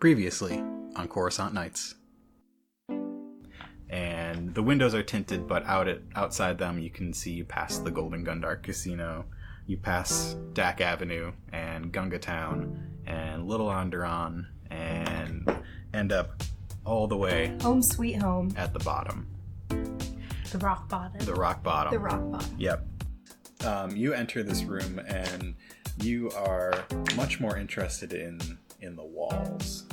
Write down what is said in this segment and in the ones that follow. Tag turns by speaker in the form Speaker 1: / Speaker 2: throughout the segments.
Speaker 1: Previously on Coruscant Nights. And the windows are tinted, but outside them you can see past the Golden Gundar Casino. You pass Dak Avenue and Gunga Town and Little Onderon and end up all the way...
Speaker 2: Home sweet home.
Speaker 1: At the bottom.
Speaker 3: The rock bottom.
Speaker 1: The rock bottom.
Speaker 2: The rock bottom.
Speaker 1: Yep. You enter this room and you are much more interested in the walls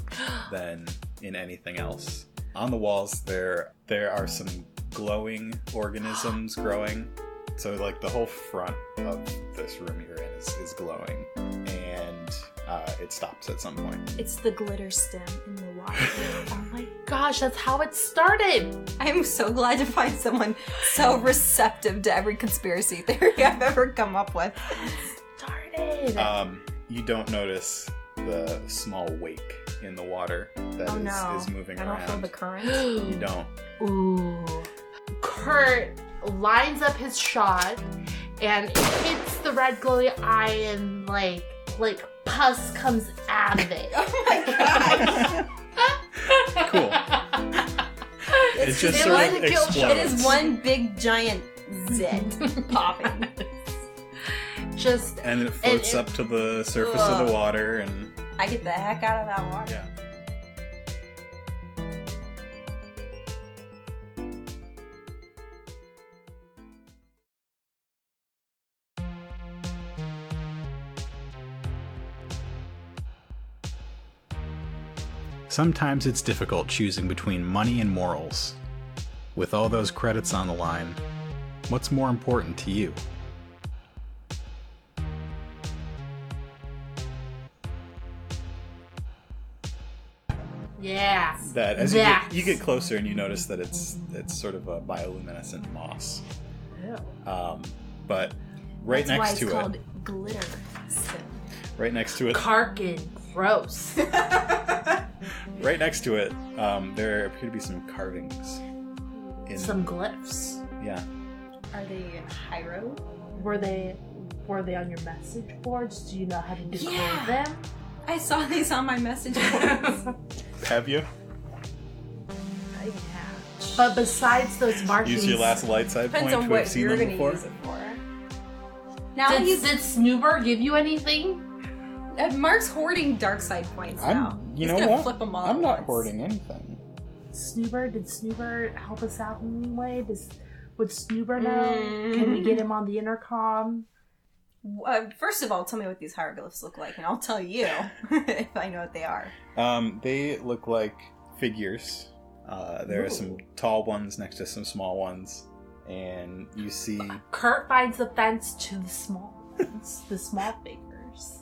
Speaker 1: than in anything else. On the walls there are some glowing organisms growing. So like the whole front of this room you're in is glowing, and it stops at some point.
Speaker 2: It's the glitter stem in the water.
Speaker 3: Oh my gosh, that's how it started!
Speaker 2: I'm so glad to find someone so receptive to every conspiracy theory I've ever come up with.
Speaker 3: Started!
Speaker 1: You don't notice the small wake in the water that is moving around.
Speaker 2: I don't feel the current.
Speaker 1: You don't.
Speaker 3: Ooh. Kurt lines up his shot and it hits the red glowy eye and like pus comes out of it.
Speaker 2: Oh my god!
Speaker 1: Cool. It just sort of explodes.
Speaker 2: It is one big giant zit popping.
Speaker 1: And it floats up to the surface of the water, and
Speaker 2: I get the heck out of that water.
Speaker 1: Yeah. Sometimes it's difficult choosing between money and morals. With all those credits on the line, what's more important to you?
Speaker 3: Yeah.
Speaker 1: That as you get closer and you notice that it's sort of a bioluminescent moss.
Speaker 3: Ew.
Speaker 1: But right
Speaker 2: That's
Speaker 1: next to it.
Speaker 2: That's why it's called glitter stem.
Speaker 1: Right next to it.
Speaker 3: Karkin. Gross.
Speaker 1: Right next to it, there appear to be some carvings.
Speaker 3: Some glyphs.
Speaker 1: Yeah.
Speaker 2: Are they Hyro?
Speaker 3: Were they on your message boards? Do you know how to decode them?
Speaker 2: I saw these on my message boards.
Speaker 1: Have you?
Speaker 2: Yeah.
Speaker 3: But besides those markings...
Speaker 1: Use your last light side point to have seen them before?
Speaker 2: Use it for. Now
Speaker 3: did Snoober give you anything?
Speaker 2: Mark's hoarding dark side points now.
Speaker 1: You
Speaker 2: He's
Speaker 1: know
Speaker 2: gonna
Speaker 1: what?
Speaker 2: flip them all
Speaker 1: I'm
Speaker 2: at
Speaker 1: not
Speaker 2: once.
Speaker 1: hoarding anything.
Speaker 3: Did Snoober help us out in any way? Would Snoober know? Can we get him on the intercom?
Speaker 2: First of all, tell me what these hieroglyphs look like, and I'll tell you if I know what they are.
Speaker 1: They look like figures. There are some tall ones next to some small ones, and you see...
Speaker 3: Kurt finds offense to the small ones, the small figures.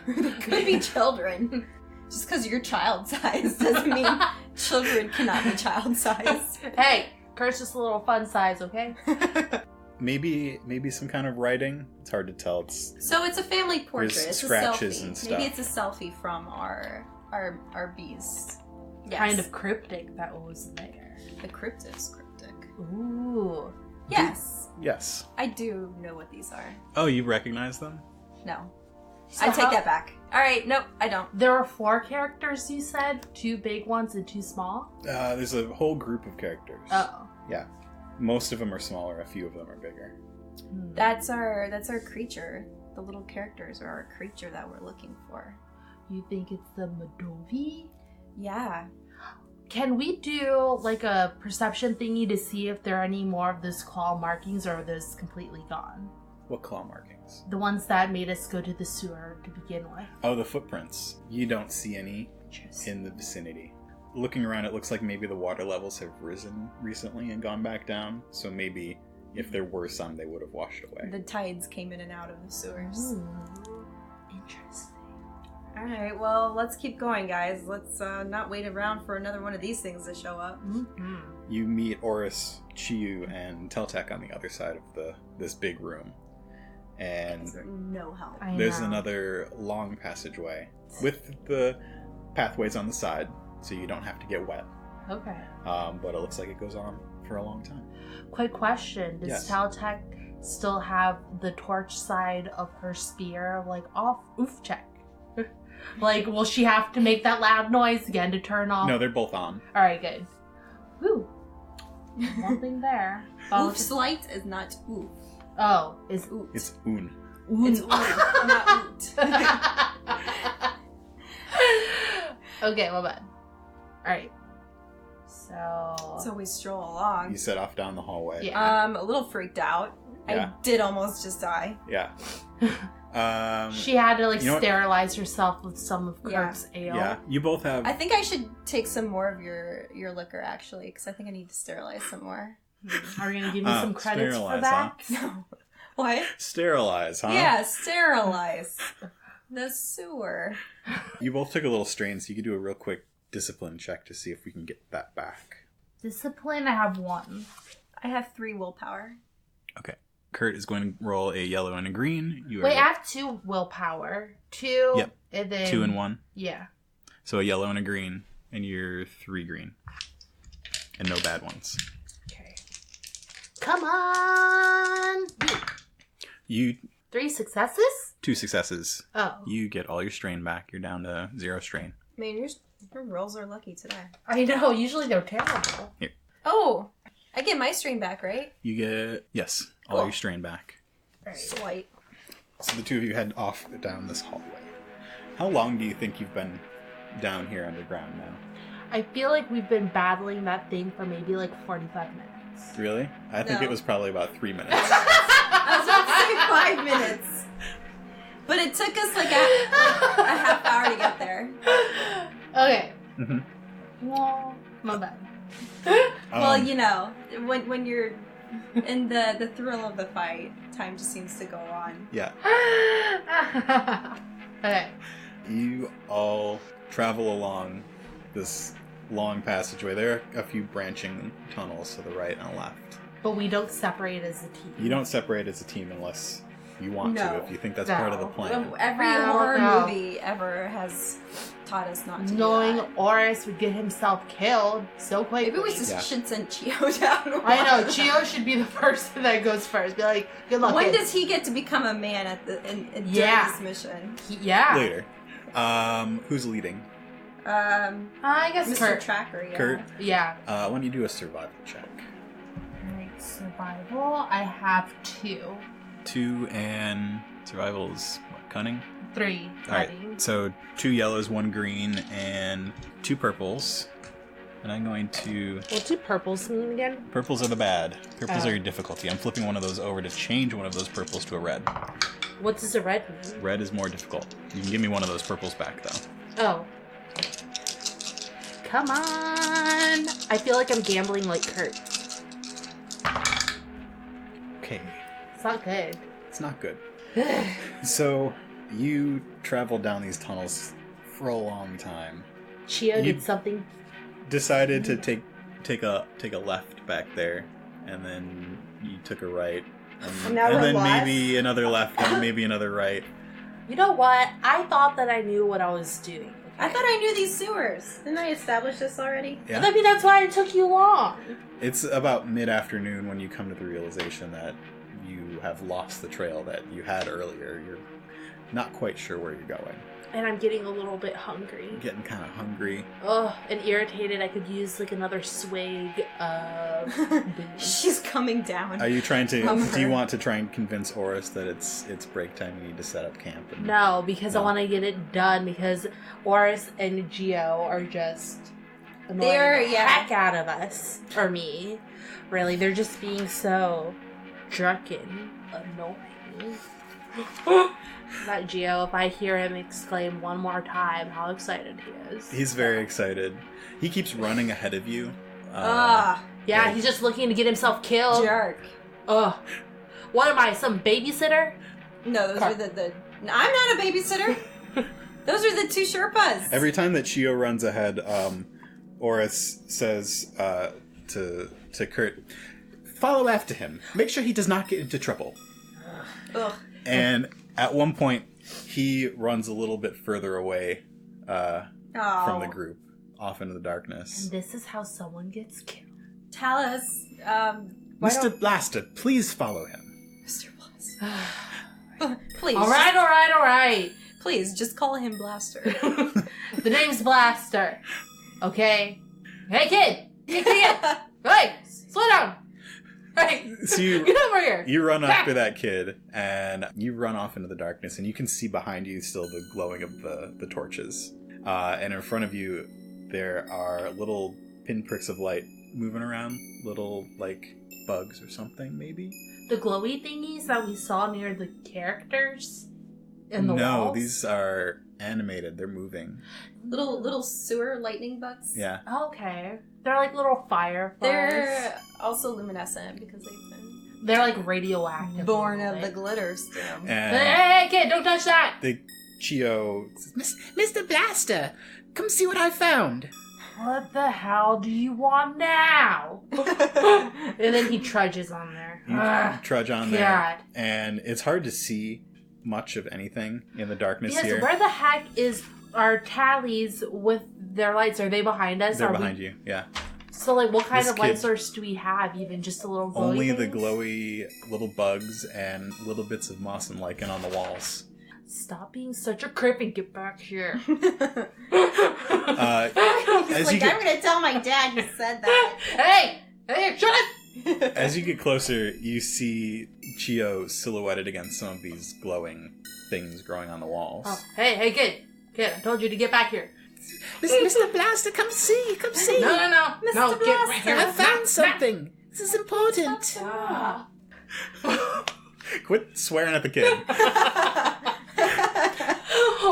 Speaker 2: They could be children. Just because you're child size doesn't mean children cannot be child size.
Speaker 3: Hey, Kurt's just a little fun size, okay?
Speaker 1: Maybe some kind of writing. It's hard to tell.
Speaker 2: So it's a family portrait.
Speaker 1: There's
Speaker 2: it's
Speaker 1: scratches
Speaker 2: a selfie.
Speaker 1: and stuff.
Speaker 2: Maybe it's a selfie from our beast. Yes.
Speaker 3: Kind of cryptic that was there.
Speaker 2: The cryptid is cryptic.
Speaker 3: Ooh.
Speaker 2: Yes.
Speaker 1: Yes.
Speaker 2: I do know what these are.
Speaker 1: Oh, you recognize them?
Speaker 2: No.
Speaker 3: So
Speaker 2: I take that back. Alright, nope, I don't.
Speaker 3: There are 4 characters, you said? 2 big ones and 2 small?
Speaker 1: There's a whole group of characters.
Speaker 3: Uh-oh.
Speaker 1: Yeah. Most of them are smaller, a few of them are bigger.
Speaker 2: That's our creature. The little characters are our creature that we're looking for.
Speaker 3: You think it's the Madovi?
Speaker 2: Yeah.
Speaker 3: Can we do like a perception thingy to see if there are any more of those claw markings, or are those completely gone?
Speaker 1: What claw markings?
Speaker 3: The ones that made us go to the sewer to begin with.
Speaker 1: Oh, the footprints. You don't see any in the vicinity. Looking around, it looks like maybe the water levels have risen recently and gone back down. So maybe if there were some, they would have washed away.
Speaker 2: The tides came in and out of the sewers.
Speaker 3: Ooh. Interesting.
Speaker 2: Alright, well, let's keep going, guys. Let's not wait around for another one of these things to show up.
Speaker 3: Mm-hmm.
Speaker 1: You meet Oris, Chiyu, and Teltek on the other side of this big room. And
Speaker 2: no help.
Speaker 1: There's another long passageway with the pathways on the side, so you don't have to get wet.
Speaker 3: Okay.
Speaker 1: But it looks like it goes on for a long time.
Speaker 3: Quick question. Does Teltek still have the torch side of her spear, like, off? Oof check. Like, will she have to make that loud noise again to turn off?
Speaker 1: No, they're both on.
Speaker 3: Alright, good. Woo. One thing there.
Speaker 2: Oof's light is not oof.
Speaker 3: Oh, is oot.
Speaker 1: It's oon.
Speaker 2: It's oot, not oot.
Speaker 3: Okay, well bad. Alright.
Speaker 2: So we stroll along.
Speaker 1: You set off down the hallway.
Speaker 3: Yeah.
Speaker 2: A little freaked out.
Speaker 1: Yeah.
Speaker 2: I did almost just die.
Speaker 1: Yeah.
Speaker 3: She had to, like,
Speaker 1: you know what?
Speaker 3: sterilize herself with some of Karp's ale.
Speaker 1: Yeah, you both have...
Speaker 2: I think I should take some more of your liquor, actually, because I think I need to sterilize some more.
Speaker 3: Are you going to give me some credits for
Speaker 1: sterilize,
Speaker 3: that?
Speaker 1: huh?
Speaker 2: No. What?
Speaker 1: Sterilize, huh?
Speaker 2: Yeah, sterilize. The sewer.
Speaker 1: You both took a little strain, so you could do a real quick discipline check to see if we can get that back.
Speaker 3: Discipline, I have 1.
Speaker 2: I have 3 willpower.
Speaker 1: Okay. Kurt is going to roll a yellow and a green. You
Speaker 3: Wait, I have 2 willpower. 2.
Speaker 1: Yep.
Speaker 3: And then
Speaker 1: 2 and 1.
Speaker 3: Yeah.
Speaker 1: So a yellow and a green, and you're 3 green. And no bad ones.
Speaker 3: Okay. Come on!
Speaker 1: You
Speaker 3: 3 successes?
Speaker 1: 2 successes.
Speaker 3: Oh.
Speaker 1: You get all your strain back. You're down to 0 strain.
Speaker 2: Man, your rolls are lucky today.
Speaker 3: I know, usually they're terrible.
Speaker 1: Here.
Speaker 2: Oh! I get my strain back, right?
Speaker 1: You get, yes, all
Speaker 2: Cool.
Speaker 1: your strain back.
Speaker 3: Right.
Speaker 2: Slight.
Speaker 1: So the 2 of you head off down this hallway. How long do you think you've been down here underground now?
Speaker 3: I feel like we've been battling that thing for maybe like 45 minutes.
Speaker 1: Really? I think
Speaker 2: No.
Speaker 1: it was probably about 3 minutes.
Speaker 2: I was about to say 5 minutes. But it took us like a half hour to get there.
Speaker 3: Okay.
Speaker 1: Mm-hmm.
Speaker 3: Well, my bad.
Speaker 2: Well, you know, when you're in the thrill of the fight, time just seems to go on.
Speaker 1: Yeah.
Speaker 3: Okay.
Speaker 1: You all travel along this long passageway. There are a few branching tunnels to the right and left.
Speaker 3: But we don't separate as a team.
Speaker 1: You don't separate as a team unless you want
Speaker 2: No.
Speaker 1: to, if you think that's part of the plan.
Speaker 2: Every
Speaker 3: No,
Speaker 2: horror
Speaker 3: no.
Speaker 2: movie ever has taught us not to
Speaker 3: Knowing
Speaker 2: do that.
Speaker 3: Oris would get himself killed so quickly.
Speaker 2: Maybe we just
Speaker 1: Yeah.
Speaker 2: should send Chio down.
Speaker 3: I know, Chio should be the person that goes first. Be like, good luck.
Speaker 2: When
Speaker 3: kid.
Speaker 2: does he get to become a man at the in
Speaker 3: Yeah.
Speaker 2: during this mission?
Speaker 3: Yeah.
Speaker 1: Later. Who's leading?
Speaker 3: I guess
Speaker 2: Mr.
Speaker 3: Kurt.
Speaker 2: Tracker, yeah.
Speaker 1: Kurt?
Speaker 3: Yeah.
Speaker 1: Why don't you do a survival check?
Speaker 3: Alright, survival. I have 2.
Speaker 1: 2 and survival is what, cunning?
Speaker 3: 3.
Speaker 1: Alright, so 2 yellows, 1 green, and 2 purples. And I'm going to...
Speaker 3: What do purples mean again?
Speaker 1: Purples are the bad. Purples
Speaker 3: Oh.
Speaker 1: are your difficulty. I'm flipping one of those over to change one of those purples to a red.
Speaker 3: What does a red mean?
Speaker 1: Red is more difficult. You can give me one of those purples back, though.
Speaker 3: Oh. Come on! I feel like I'm gambling like Kurt.
Speaker 1: Okay.
Speaker 3: It's not good.
Speaker 1: It's not good. So, you travel down these tunnels for a long time.
Speaker 3: Chio
Speaker 1: You-
Speaker 3: did something.
Speaker 1: Decided to take a left back there, and then you took a right, and
Speaker 2: Now we're
Speaker 1: then
Speaker 2: lost.
Speaker 1: maybe another left, and maybe another right.
Speaker 3: You know what? I thought that I knew what I was doing.
Speaker 2: I thought I knew these sewers. Didn't I establish this already?
Speaker 1: Yeah.
Speaker 3: Maybe that's why it took you long.
Speaker 1: It's about mid-afternoon when you come to the realization that you have lost the trail that you had earlier. You're not quite sure where you're going.
Speaker 3: And I'm getting a little bit hungry.
Speaker 1: You're getting kind of hungry.
Speaker 3: Ugh, and irritated. I could use like another swig of booze.
Speaker 2: She's coming down.
Speaker 1: Are you trying to?
Speaker 2: From
Speaker 1: Do you
Speaker 2: her.
Speaker 1: want to try and convince Oris that it's break time? You need to set up camp. And,
Speaker 3: No, because I
Speaker 1: No.
Speaker 3: want to get it done because Oris and Geo are just annoying
Speaker 2: They're-
Speaker 3: the
Speaker 2: yeah.
Speaker 3: heck out of us. Or me. Really, they're just being so drunken, annoying. That Geo, if I hear him exclaim one more time how excited he is.
Speaker 1: He's very excited. He keeps running ahead of you.
Speaker 2: Ah,
Speaker 3: Yeah,
Speaker 1: Yeah.
Speaker 3: he's just looking to get himself killed.
Speaker 2: jerk.
Speaker 3: Ugh. What am I, some babysitter?
Speaker 2: No, those
Speaker 3: Karp.
Speaker 2: are the. No, I'm not a babysitter. Those are the 2 Sherpas.
Speaker 1: Every time that Chio runs ahead, Oris says to Kurt, "Follow after him. Make sure he does not get into trouble."
Speaker 2: Ugh.
Speaker 1: And at one point, he runs a little bit further away from the group, off into the darkness.
Speaker 3: And this is how someone gets killed.
Speaker 2: Talus,
Speaker 1: Mr. Blaster, please follow him.
Speaker 2: Mr. Blast. Please.
Speaker 3: Alright.
Speaker 2: Please, just call him Blaster.
Speaker 3: The name's Blaster. Okay? Hey, kid! Hey, kid! Hey! Slow down! Hey!
Speaker 1: So you,
Speaker 3: Get over here!
Speaker 1: you run after that kid, and you run off into the darkness, and you can see behind you still the glowing of the torches. And in front of you, there are little pinpricks of light moving around. Little, like, bugs or something, maybe?
Speaker 3: The glowy thingies that we saw near the characters in the walls?
Speaker 1: No, these are animated. They're moving.
Speaker 2: Little sewer lightning bugs.
Speaker 1: Yeah.
Speaker 3: Okay. They're like little fireflies.
Speaker 2: They're also luminescent because they've been
Speaker 3: They're like radioactive.
Speaker 2: born of the glitter still.
Speaker 1: And
Speaker 3: Hey, kid, don't touch that!
Speaker 1: the Chio says, Mr. Blaster, come see what I found.
Speaker 3: What the hell do you want now? And then he trudges on there.
Speaker 1: You trudge on there.
Speaker 3: God.
Speaker 1: And it's hard to see much of anything in the darkness
Speaker 3: Because
Speaker 1: here.
Speaker 3: where the heck is our tallies with their lights? Are they behind us?
Speaker 1: They're
Speaker 3: Are
Speaker 1: behind you, yeah.
Speaker 3: So, like, what kind
Speaker 1: This
Speaker 3: of light
Speaker 1: kid-
Speaker 3: source do we have? Even just a little glowy
Speaker 1: Only the
Speaker 3: things?
Speaker 1: glowy little bugs and little bits of moss and lichen on the walls.
Speaker 3: Stop being such a creep and get back here.
Speaker 1: As you
Speaker 2: I'm gonna tell my dad you said that.
Speaker 3: Hey, shut up!
Speaker 1: As you get closer, you see Chio silhouetted against some of these glowing things growing on the walls.
Speaker 3: Oh, hey, kid, I told you to get back here.
Speaker 1: Mr. Blaster, come see.
Speaker 3: No,
Speaker 2: Mr.
Speaker 3: get right here.
Speaker 1: I found something. This is important.
Speaker 3: Ah.
Speaker 1: Quit swearing at the kid.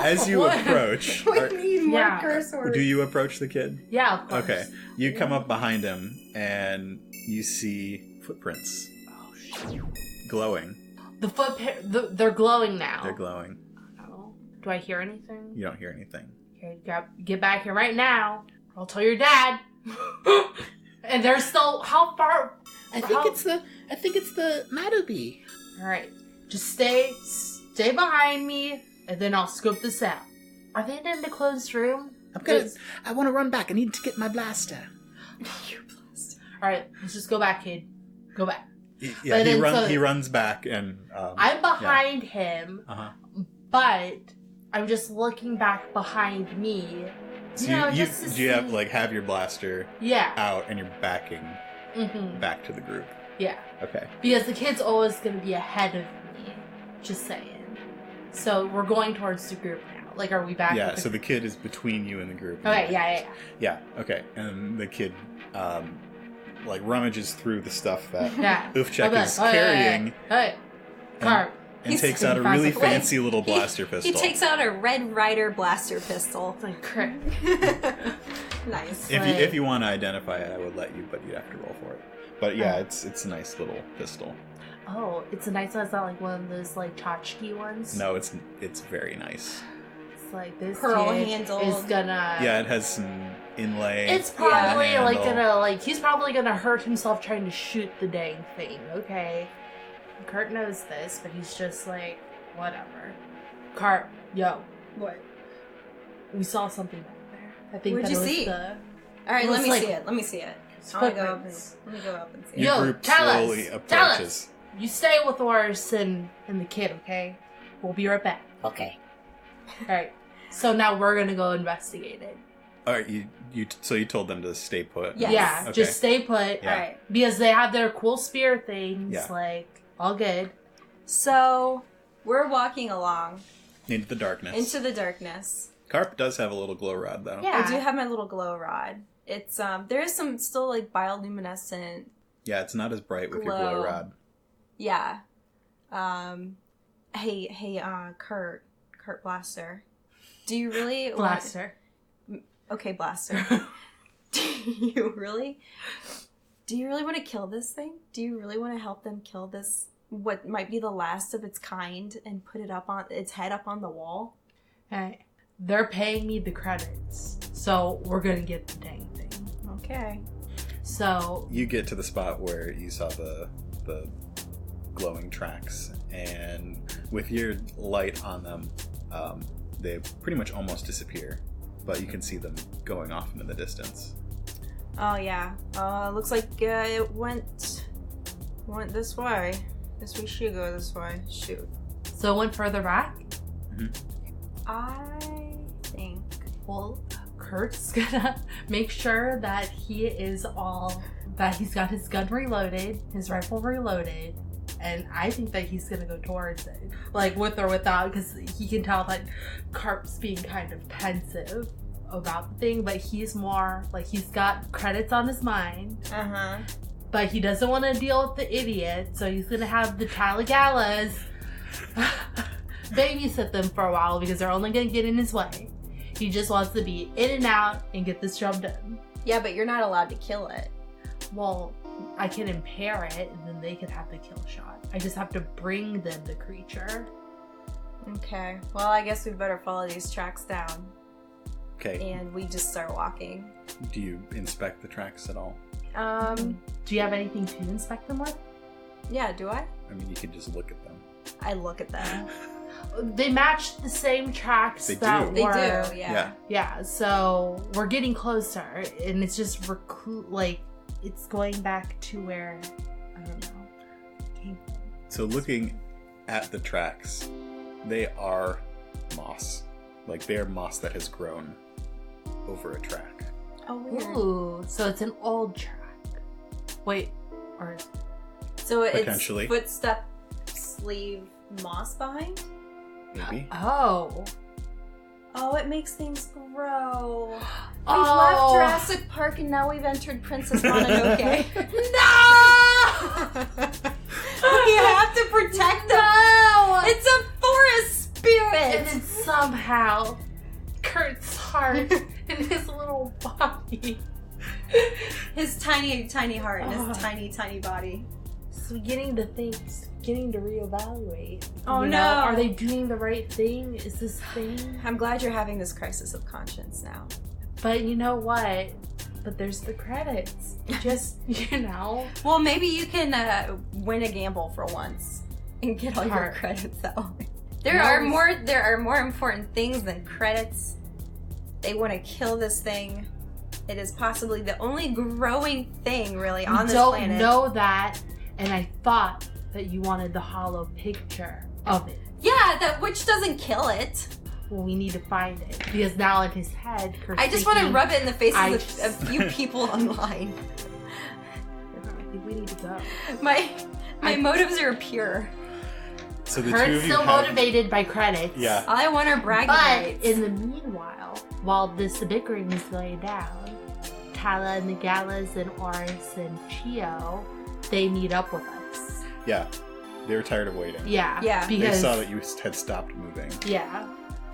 Speaker 1: As you
Speaker 3: What?
Speaker 1: approach,
Speaker 2: We need more
Speaker 3: Yeah.
Speaker 2: curse words.
Speaker 1: do you approach the kid?
Speaker 3: Yeah, of course.
Speaker 1: Okay. You come up behind him and you see footprints
Speaker 3: Oh, shit.
Speaker 1: glowing.
Speaker 3: They're glowing now.
Speaker 1: They're glowing.
Speaker 3: Oh. Do I hear anything?
Speaker 1: You don't hear anything.
Speaker 3: Okay, get back here right now. I'll tell your dad. And they're still how far?
Speaker 4: I think it's the Madobi.
Speaker 3: All right. Just stay behind me, and then I'll scope this out. Are they in the closed room?
Speaker 4: I want to run back. I need to get my blaster.
Speaker 3: All right, let's just go back, kid. Go back.
Speaker 1: Yeah,
Speaker 3: But then
Speaker 1: he runs back and
Speaker 3: I'm behind him,
Speaker 1: Uh-huh.
Speaker 3: but I'm just looking back behind me.
Speaker 1: So
Speaker 3: just to
Speaker 1: do you have
Speaker 3: see-
Speaker 1: have your blaster
Speaker 3: Yeah.
Speaker 1: out and you're backing
Speaker 3: Mm-hmm.
Speaker 1: back to the group?
Speaker 3: Yeah.
Speaker 1: Okay.
Speaker 3: Because the kid's always going to be ahead of me. Just saying. So we're going towards the group now. Like, are we back?
Speaker 1: Yeah.
Speaker 3: with the-
Speaker 1: So the kid is between you and the group.
Speaker 3: Okay. Yeah.
Speaker 1: Yeah. Okay. And the kid rummages through the stuff that
Speaker 3: Yeah.
Speaker 1: Ufchek
Speaker 3: Okay.
Speaker 1: is carrying
Speaker 3: Hey. Karp.
Speaker 1: and
Speaker 2: He's
Speaker 1: takes out a
Speaker 3: pretty
Speaker 1: really
Speaker 3: fast.
Speaker 1: fancy little blaster
Speaker 2: He
Speaker 1: pistol.
Speaker 2: takes out a Red Ryder blaster pistol.
Speaker 3: It's like, crap.
Speaker 2: Nice.
Speaker 1: If you want to identify it, I would let you, but you'd have to roll for it. But yeah, it's a nice little pistol.
Speaker 3: Oh, it's a nice one. It's not like one of those, like, tchotchke ones.
Speaker 1: No, it's very nice.
Speaker 3: It's like this
Speaker 2: Pearl
Speaker 3: kid
Speaker 2: handled.
Speaker 3: is gonna...
Speaker 1: Yeah, it has some inlay.
Speaker 3: It's probably,
Speaker 1: Yeah.
Speaker 3: like,
Speaker 1: handle.
Speaker 3: gonna, like, he's probably gonna hurt himself trying to shoot the dang thing, okay? Kurt knows this, but he's just like, whatever. Karp, yo,
Speaker 2: What?
Speaker 3: we saw something back there. I think
Speaker 2: Where'd
Speaker 3: that
Speaker 2: you
Speaker 3: was
Speaker 2: see?
Speaker 3: the
Speaker 2: All right,
Speaker 3: It
Speaker 2: let
Speaker 3: was
Speaker 2: me
Speaker 3: like-
Speaker 2: see it. Let me see it.
Speaker 3: it's
Speaker 2: I wanna go up and,
Speaker 3: footprints.
Speaker 2: let me go up and see
Speaker 1: Your
Speaker 2: it.
Speaker 3: Yo,
Speaker 1: group
Speaker 3: tell us,
Speaker 1: slowly
Speaker 3: tell
Speaker 1: approaches.
Speaker 3: us. You stay with Oris and the kid, okay? We'll be right back.
Speaker 4: Okay.
Speaker 3: Alright. So now we're gonna go investigate it.
Speaker 1: All right, so you told them to stay put.
Speaker 2: Yes.
Speaker 3: Yeah,
Speaker 1: Okay.
Speaker 3: just stay put.
Speaker 1: Yeah.
Speaker 2: All right.
Speaker 3: Because they have their cool spear things,
Speaker 1: Yeah.
Speaker 3: like, all good.
Speaker 2: So we're walking along
Speaker 1: Into the darkness.
Speaker 2: into the darkness.
Speaker 1: Karp does have a little glow rod, though.
Speaker 3: Yeah.
Speaker 2: I do have my little glow rod. It's there is some still like bioluminescent.
Speaker 1: Yeah, it's not as bright with your glow
Speaker 2: Glow.
Speaker 1: rod.
Speaker 2: Yeah. Hey, Kurt Blaster. Do you really
Speaker 3: Blaster.
Speaker 2: Okay, Blaster. Do you really want to kill this thing? Do you really want to help them kill this what might be the last of its kind and put it up on its head up on the wall?
Speaker 3: Hey, they're paying me the credits, so we're gonna get the dang thing.
Speaker 2: Okay.
Speaker 3: So
Speaker 1: You get to the spot where you saw the glowing tracks, and with your light on them, they pretty much almost disappear, but you can see them going off into the distance.
Speaker 2: Oh yeah. Looks like it went this way. Guess we should go this way. Shoot.
Speaker 3: So it went further back?
Speaker 1: Mhm.
Speaker 2: I think.
Speaker 3: Well, Kurt's gonna make sure that he's got his gun reloaded, his rifle reloaded, and I think that he's gonna go towards it. Like, with or without, because he can tell that Karp's being kind of pensive about the thing, but he's more, like, he's got credits on his mind.
Speaker 2: Uh-huh.
Speaker 3: But he doesn't want to deal with the idiot, so he's gonna have the Talagalas babysit them for a while because they're only gonna get in his way. He just wants to be in and out and get this job done.
Speaker 2: Yeah, but you're not allowed to kill it.
Speaker 3: Well, I can impair it, and then they could have the kill shot. I just have to bring them the creature.
Speaker 2: Okay. Well, I guess we better follow these tracks down.
Speaker 1: Okay.
Speaker 2: And we just start walking.
Speaker 1: Do you inspect the tracks at all?
Speaker 3: Do you have anything to inspect them with?
Speaker 2: Yeah, do I?
Speaker 1: I mean, you could just look at them.
Speaker 2: I look at them.
Speaker 3: They match the same tracks
Speaker 1: They
Speaker 3: that
Speaker 1: do.
Speaker 2: They
Speaker 3: were.
Speaker 2: do, yeah.
Speaker 1: Yeah.
Speaker 3: Yeah, so we're getting closer, and it's just it's going back to where, I don't know, it came from.
Speaker 1: So looking at the tracks, they are moss. Like, they are moss that has grown over a track.
Speaker 2: Oh, weird.
Speaker 3: Ooh, so it's an old track. Wait, or
Speaker 2: So it's
Speaker 1: Potentially.
Speaker 2: footsteps leave moss behind?
Speaker 1: Maybe.
Speaker 3: oh,
Speaker 2: Oh, it makes things grow. We've
Speaker 3: Oh.
Speaker 2: left Jurassic Park and now we've entered Princess Mononoke.
Speaker 3: no!
Speaker 2: We have to protect them.
Speaker 3: No!
Speaker 2: It's a forest spirit.
Speaker 3: And then somehow, Kurt's heart in his little body.
Speaker 2: His tiny, tiny heart and
Speaker 3: Oh.
Speaker 2: his tiny, tiny body.
Speaker 3: So getting to reevaluate.
Speaker 2: Oh,
Speaker 3: You
Speaker 2: no.
Speaker 3: know, are they doing the right thing? Is this thing?
Speaker 2: I'm glad you're having this crisis of conscience now.
Speaker 3: But you know what? But there's the credits. Just, you know.
Speaker 2: Well, maybe you can win a gamble for once and get all your
Speaker 3: Heart.
Speaker 2: credits out. There
Speaker 3: No.
Speaker 2: are more important things than credits. They want to kill this thing. It is possibly the only growing thing really on this
Speaker 3: don't
Speaker 2: planet.
Speaker 3: know that, and I thought that you wanted the hollow picture of it.
Speaker 2: Yeah, which doesn't kill it.
Speaker 3: Well, we need to find it because now in his head, Kurt's
Speaker 2: I just want to
Speaker 3: thinking,
Speaker 2: rub it in the faces
Speaker 3: I
Speaker 2: of
Speaker 3: just-
Speaker 2: a few people online.
Speaker 3: I think we need to go.
Speaker 2: My motives are pure.
Speaker 1: So the two
Speaker 3: Kurt's
Speaker 1: of you
Speaker 3: still
Speaker 1: have...
Speaker 3: motivated by credits.
Speaker 1: Yeah.
Speaker 2: All I want are bragging
Speaker 3: But
Speaker 2: rights.
Speaker 3: in the meanwhile, while this bickering is going down, Tala and the Galas and Oris and Chio, they meet up with us.
Speaker 1: Yeah. They were tired of waiting.
Speaker 3: Yeah.
Speaker 2: Yeah.
Speaker 1: They
Speaker 3: Because
Speaker 1: saw that you had stopped moving.
Speaker 3: yeah.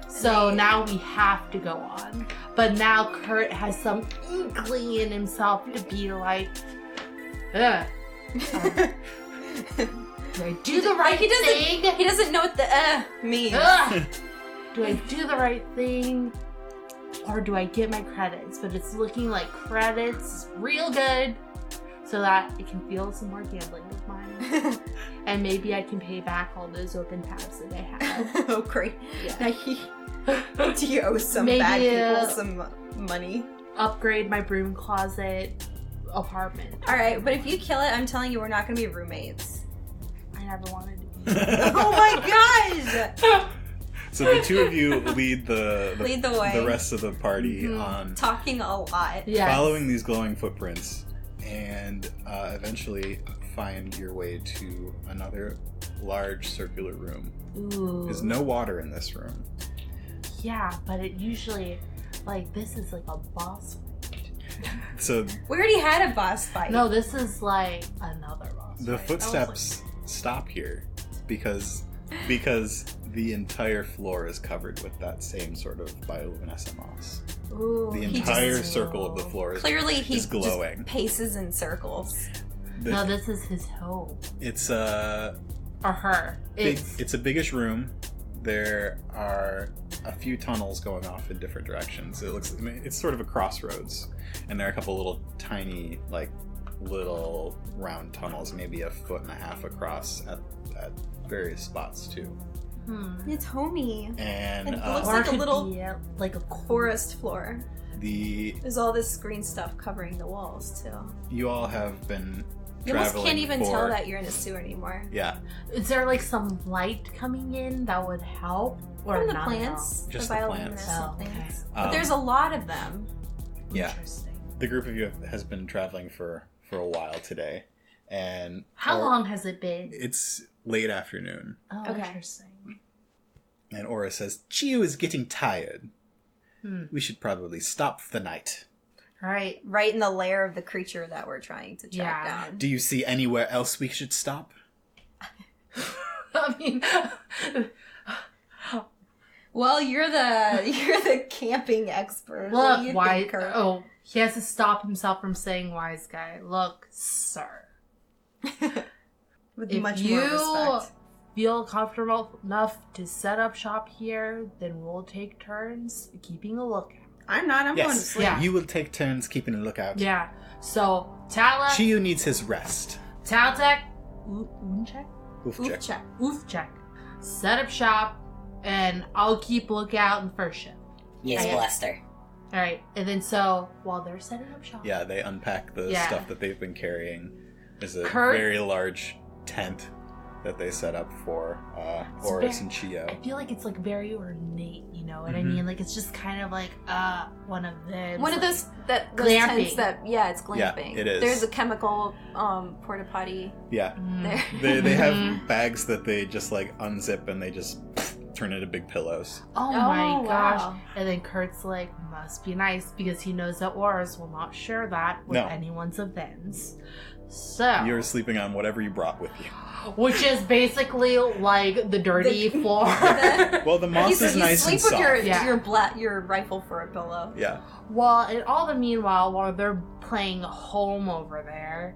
Speaker 3: So now we have to go on. But now Kurt has some inkling in himself to be like, ugh. Do I do the right thing?
Speaker 2: He doesn't know what the means.
Speaker 3: Ugh. Do I do the right thing? Or do I get my credits? But it's looking like credits real good so that I can feel some more gambling with mine. And maybe I can pay back all those open tabs that I have.
Speaker 2: Oh, great.
Speaker 3: Yeah.
Speaker 2: Do you owe some
Speaker 3: Maybe,
Speaker 2: bad people some money?
Speaker 3: Upgrade my broom closet apartment.
Speaker 2: Alright, but if you kill it, I'm telling you we're not going to be roommates.
Speaker 3: I never wanted to be.
Speaker 2: Oh my gosh!
Speaker 1: So the two of you lead the
Speaker 2: Lead the way.
Speaker 1: the rest of the party on
Speaker 2: Talking a lot.
Speaker 3: Yes.
Speaker 1: following these glowing footprints, and eventually find your way to another large circular room.
Speaker 3: Ooh.
Speaker 1: There's no water in this room.
Speaker 3: Yeah, but it usually, like, this is like a boss fight.
Speaker 1: So
Speaker 2: We already had a boss fight.
Speaker 3: No, this is like another boss
Speaker 1: the
Speaker 3: fight.
Speaker 1: footsteps stop here because the entire floor is covered with that same sort of bioluminescent moss.
Speaker 2: Ooh,
Speaker 1: The
Speaker 2: he
Speaker 1: entire
Speaker 2: just,
Speaker 1: circle of the floor is
Speaker 2: clearly he
Speaker 1: is glowing.
Speaker 2: just paces in circles.
Speaker 3: No, this is his home.
Speaker 1: It's a
Speaker 3: Or her.
Speaker 1: it's a biggish room. There are a few tunnels going off in different directions. It's sort of a crossroads, and there are a couple little tiny, little round tunnels, maybe 1.5 feet across at various spots too.
Speaker 2: It's homey.
Speaker 1: And
Speaker 2: It looks
Speaker 3: Or
Speaker 2: like
Speaker 3: it
Speaker 2: a
Speaker 3: could
Speaker 2: little
Speaker 3: be like a
Speaker 2: forest floor.
Speaker 1: the
Speaker 2: There's all this green stuff covering the walls too.
Speaker 1: you all have been
Speaker 2: You almost
Speaker 1: traveling
Speaker 2: can't even
Speaker 1: for-
Speaker 2: tell that you're in a sewer anymore.
Speaker 1: Yeah,
Speaker 3: Is there like some light coming in that would help? Or
Speaker 2: From the
Speaker 3: not
Speaker 2: plants.
Speaker 1: Just
Speaker 2: the
Speaker 1: the
Speaker 2: bioluminescent
Speaker 1: plants.
Speaker 3: Oh, okay.
Speaker 2: plants. But there's a lot of them.
Speaker 1: Yeah.
Speaker 3: Interesting.
Speaker 1: The group of you has been traveling for a while today. And
Speaker 3: How long has it been?
Speaker 1: It's late afternoon.
Speaker 3: Oh,
Speaker 2: Okay.
Speaker 3: interesting.
Speaker 1: And Aura says, Chiyu is getting tired.
Speaker 3: Hmm.
Speaker 1: We should probably stop for the night.
Speaker 3: All right.
Speaker 2: Right in the lair of the creature that we're trying to track
Speaker 3: Yeah.
Speaker 2: down.
Speaker 1: Do you see anywhere else we should stop?
Speaker 3: I mean,
Speaker 2: Well, you're the camping expert. What do
Speaker 3: look,
Speaker 2: you
Speaker 3: why?
Speaker 2: think, Kurt?
Speaker 3: Oh, he has to stop himself from saying "wise guy." Look, sir.
Speaker 2: With
Speaker 3: If
Speaker 2: much
Speaker 3: you
Speaker 2: more respect.
Speaker 3: feel comfortable enough to set up shop here, then we'll take turns keeping a lookout.
Speaker 2: I'm not. I'm going to
Speaker 1: Yes,
Speaker 2: sleep.
Speaker 3: Yeah.
Speaker 1: you will take turns keeping a lookout.
Speaker 3: Yeah. So Tala,
Speaker 1: Chiyu needs his rest.
Speaker 3: Taltek,
Speaker 1: Oof,
Speaker 2: Oof,
Speaker 1: check.
Speaker 2: check.
Speaker 3: check. Set up shop, and I'll keep lookout in the first ship.
Speaker 5: Yes,
Speaker 3: Okay.
Speaker 5: Blaster.
Speaker 3: All right, and then so while they're setting up shop,
Speaker 1: Yeah, they unpack the
Speaker 3: Yeah.
Speaker 1: stuff that they've been carrying. There's a
Speaker 3: Kurt-
Speaker 1: very large tent that they set up for
Speaker 3: It's
Speaker 1: Horus
Speaker 3: very-
Speaker 1: and Chiyo.
Speaker 3: I feel like it's like very ornate, you know what I
Speaker 1: Mhm.
Speaker 3: mean? Like it's just kind of like one of them.
Speaker 2: One of those those
Speaker 3: Glamping.
Speaker 2: tents that it's
Speaker 1: Yeah,
Speaker 2: glamping.
Speaker 1: it is.
Speaker 2: There's a chemical porta potty
Speaker 1: Yeah,
Speaker 2: there.
Speaker 1: they have bags that they just like unzip and they just turn into big pillows.
Speaker 3: Oh my gosh!
Speaker 2: wow.
Speaker 3: And then Kurt's like, must be nice because he knows that Auras will not share that with
Speaker 1: No.
Speaker 3: anyone's events. So
Speaker 1: You're sleeping on whatever you brought with you.
Speaker 3: which is basically like the dirty floor.
Speaker 1: Well, the moss
Speaker 2: You
Speaker 1: is nice
Speaker 2: sleep
Speaker 1: and
Speaker 2: with
Speaker 1: soft.
Speaker 3: Yeah.
Speaker 2: your rifle for a pillow.
Speaker 1: Yeah.
Speaker 3: Well, and all the meanwhile, while they're playing home over there,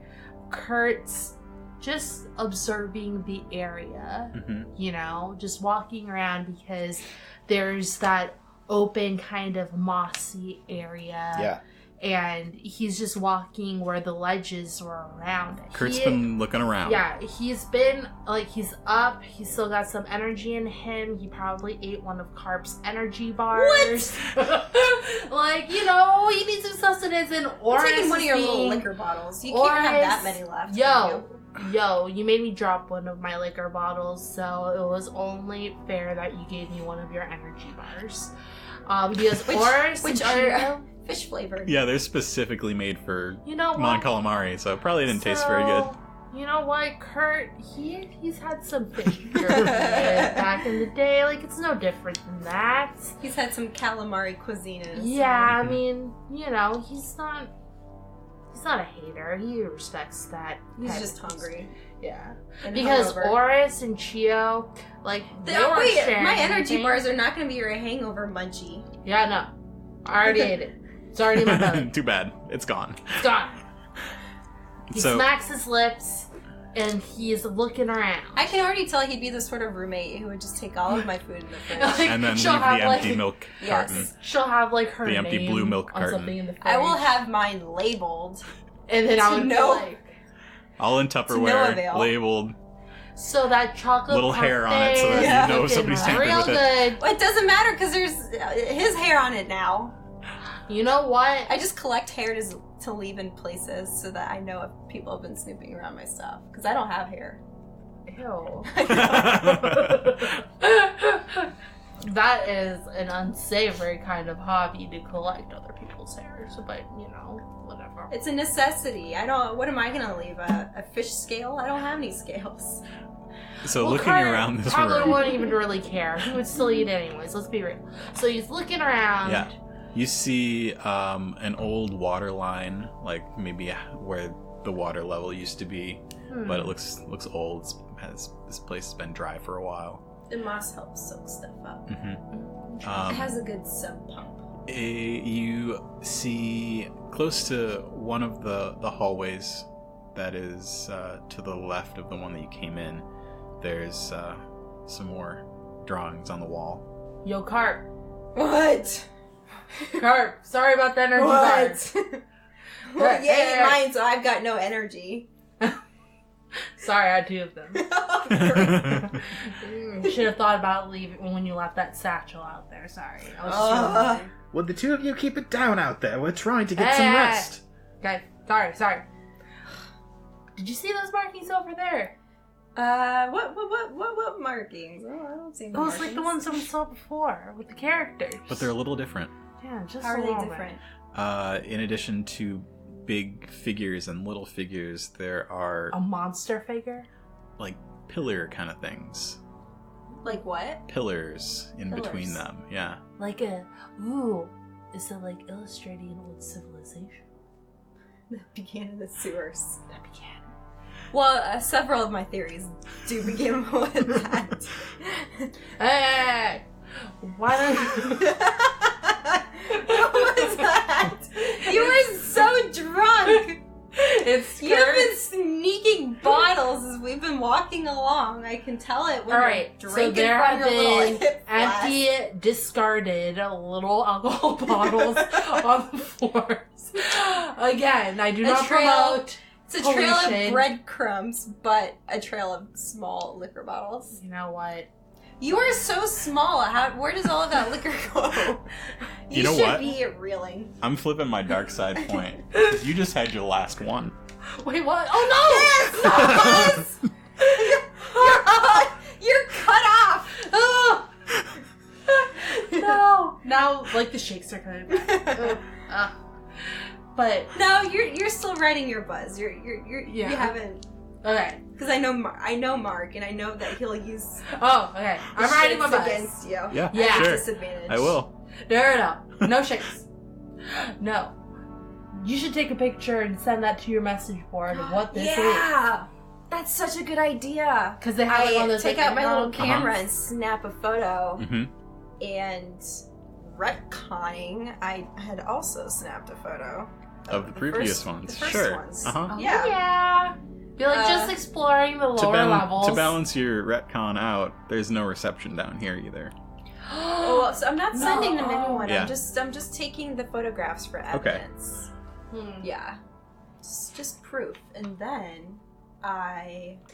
Speaker 3: Kurt's just observing the area,
Speaker 1: hmm
Speaker 3: you know, just walking around because there's that open kind of mossy area.
Speaker 1: Yeah.
Speaker 3: And he's just walking where the ledges were around it.
Speaker 1: Kurt's been looking around.
Speaker 3: Yeah, he's been, like, he's up. He's still got some energy in him. He probably ate one of Karp's energy bars. Like, you know, he needs some sustenance and
Speaker 2: I'm
Speaker 3: Oris
Speaker 2: taking one of your little
Speaker 3: being-
Speaker 2: liquor bottles. You can't have that many left.
Speaker 3: Yo, you made me drop one of my liquor bottles, so it was only fair that you gave me one of your energy bars. Because Oris
Speaker 2: which
Speaker 3: and
Speaker 2: are
Speaker 3: Chiyo,
Speaker 2: fish flavored.
Speaker 1: Yeah, they're specifically made for
Speaker 3: you know
Speaker 1: Mon
Speaker 3: what?
Speaker 1: Calamari, so it probably didn't taste very good.
Speaker 3: So, you know what, Kurt? He's had some fish back in the day. Like it's no different than that.
Speaker 2: He's had some calamari cuisine in his
Speaker 3: Yeah,
Speaker 2: time.
Speaker 3: I mean, you know, he's not a hater. He respects that.
Speaker 2: He's
Speaker 3: type
Speaker 2: just
Speaker 3: of-
Speaker 2: hungry.
Speaker 3: Yeah,
Speaker 2: And
Speaker 3: because
Speaker 2: hungover.
Speaker 3: Oris and Chiyo, like, they weren't
Speaker 2: Wait,
Speaker 3: sharing
Speaker 2: my energy
Speaker 3: anything.
Speaker 2: bars are not going to be your hangover munchie.
Speaker 3: Yeah, no, I already ate it. It's already in my belly.
Speaker 1: Too bad. It's gone.
Speaker 3: It's gone. He
Speaker 1: So-
Speaker 3: smacks his lips, and he's looking around.
Speaker 2: I can already tell he'd be the sort of roommate who would just take all of my food in the fridge.
Speaker 3: Like,
Speaker 1: And then leave
Speaker 3: she'll
Speaker 1: the
Speaker 3: have,
Speaker 1: empty
Speaker 3: like-
Speaker 1: milk
Speaker 2: Yes.
Speaker 1: carton.
Speaker 3: She'll have like her
Speaker 1: The empty
Speaker 3: name
Speaker 1: blue milk
Speaker 3: on
Speaker 1: carton.
Speaker 3: something in the fridge.
Speaker 2: I will have mine labeled.
Speaker 3: and then I
Speaker 2: to
Speaker 3: would
Speaker 2: know-
Speaker 3: be like,
Speaker 1: All in
Speaker 2: no
Speaker 1: Tupperware,
Speaker 2: avail.
Speaker 1: labeled.
Speaker 3: so that chocolate
Speaker 1: Little
Speaker 3: parfait
Speaker 1: hair on it so that
Speaker 2: you know
Speaker 3: looking
Speaker 1: somebody's tampered
Speaker 3: real
Speaker 1: with it.
Speaker 3: good.
Speaker 2: Well, it doesn't matter because there's his hair on it now.
Speaker 3: You know what?
Speaker 2: I just collect hair to leave in places so that I know if people have been snooping around my stuff. Because I don't have hair.
Speaker 3: Ew. That is an unsavory kind of hobby to collect other people's hairs, but you know, whatever.
Speaker 2: It's a necessity. What am I going to leave? A fish scale? I don't have any scales.
Speaker 1: So
Speaker 3: Well,
Speaker 1: looking
Speaker 3: Kurt
Speaker 1: around this
Speaker 3: probably
Speaker 1: room,
Speaker 3: wouldn't even really care. He would still eat anyways. Let's be real. So he's looking around.
Speaker 1: Yeah. you see an old water line, like maybe where the water level used to be, but it looks old. This place has been dry for a while.
Speaker 2: The moss helps soak stuff up.
Speaker 1: Mm-hmm.
Speaker 2: It has a good sub pump.
Speaker 1: You see close to one of the hallways that is to the left of the one that you came in, there's some more drawings on the wall.
Speaker 3: Yo, Karp.
Speaker 2: What?
Speaker 3: Karp, sorry about the energy bars.
Speaker 2: Well, yeah,
Speaker 3: Hey.
Speaker 2: mine, so I've got no energy.
Speaker 3: Sorry, I had two of them. You should have thought about leaving when you left that satchel out there. Sorry. I was just really-
Speaker 4: Would the two of you keep it down out there? We're trying to get some
Speaker 3: Hey.
Speaker 4: rest.
Speaker 3: Okay, sorry. Did you see those markings over there?
Speaker 2: What markings? Oh, I don't see any
Speaker 3: Those
Speaker 2: markings.
Speaker 3: like the ones that we saw before with the characters.
Speaker 1: But they're a little different.
Speaker 3: Yeah, just
Speaker 2: How
Speaker 3: a
Speaker 2: are
Speaker 3: little
Speaker 2: they
Speaker 3: bit.
Speaker 2: different?
Speaker 1: In addition to big figures and little figures, there are
Speaker 3: A monster figure?
Speaker 1: like pillar kind of things.
Speaker 2: Like what?
Speaker 1: Pillars in between
Speaker 2: Pillars.
Speaker 1: them. Yeah.
Speaker 3: Like is it like illustrating an old civilization?
Speaker 2: That began in the sewers.
Speaker 3: That began.
Speaker 2: Well, several of my theories do begin with that.
Speaker 3: Hey! Why don't you...
Speaker 2: What was that? You were so drunk.
Speaker 3: It's
Speaker 2: You've been sneaking bottles as we've been walking along. I can tell it when
Speaker 3: Alright,
Speaker 2: you're
Speaker 3: so
Speaker 2: drinking
Speaker 3: there
Speaker 2: from
Speaker 3: have
Speaker 2: your little
Speaker 3: been
Speaker 2: hip flask.
Speaker 3: empty, discarded little alcohol bottles on the floors. Again, I do
Speaker 2: A
Speaker 3: not
Speaker 2: trail.
Speaker 3: promote
Speaker 2: It's a trail of
Speaker 3: pollution.
Speaker 2: breadcrumbs, but a trail of small liquor bottles.
Speaker 3: You know what?
Speaker 2: You are so small. Where does all of that liquor go?
Speaker 1: You know
Speaker 2: should
Speaker 1: what?
Speaker 2: be reeling.
Speaker 1: I'm flipping my dark side point. 'Cause you just had your last one.
Speaker 3: Wait, what? Oh
Speaker 2: Yes! You're cut off!
Speaker 3: no! No! Now, like, the shakes are coming back. But,
Speaker 2: No, you're still riding your buzz. You
Speaker 3: Yeah.
Speaker 2: haven't,
Speaker 3: okay.
Speaker 2: because I know Mark, and I know that he'll use
Speaker 3: Oh, okay.
Speaker 2: the
Speaker 3: I'm riding my
Speaker 2: shakes
Speaker 3: bus.
Speaker 2: against you.
Speaker 1: Yeah,
Speaker 3: Yeah.
Speaker 2: At
Speaker 1: sure.
Speaker 2: disadvantage.
Speaker 1: I will.
Speaker 3: No shakes. No. You should take a picture and send that to your message board of what this is.
Speaker 2: Yeah, that's such a good idea.
Speaker 3: Because they have like one
Speaker 2: I
Speaker 3: of those
Speaker 2: take
Speaker 3: like,
Speaker 2: out my little
Speaker 1: Uh-huh.
Speaker 2: camera and snap a photo.
Speaker 1: Mm-hmm.
Speaker 2: And retconning, I had also snapped a photo
Speaker 1: Of the previous
Speaker 2: first,
Speaker 1: ones.
Speaker 2: The first
Speaker 1: Sure.
Speaker 2: ones.
Speaker 1: Uh-huh.
Speaker 3: Oh,
Speaker 2: Yeah.
Speaker 3: yeah. Be like just exploring the lower levels.
Speaker 1: To balance your retcon out, there's no reception down here either.
Speaker 2: Oh, well, so I'm not sending them
Speaker 3: No.
Speaker 2: anyone.
Speaker 1: Yeah.
Speaker 2: I'm just taking the photographs for evidence. Yeah, just proof. And then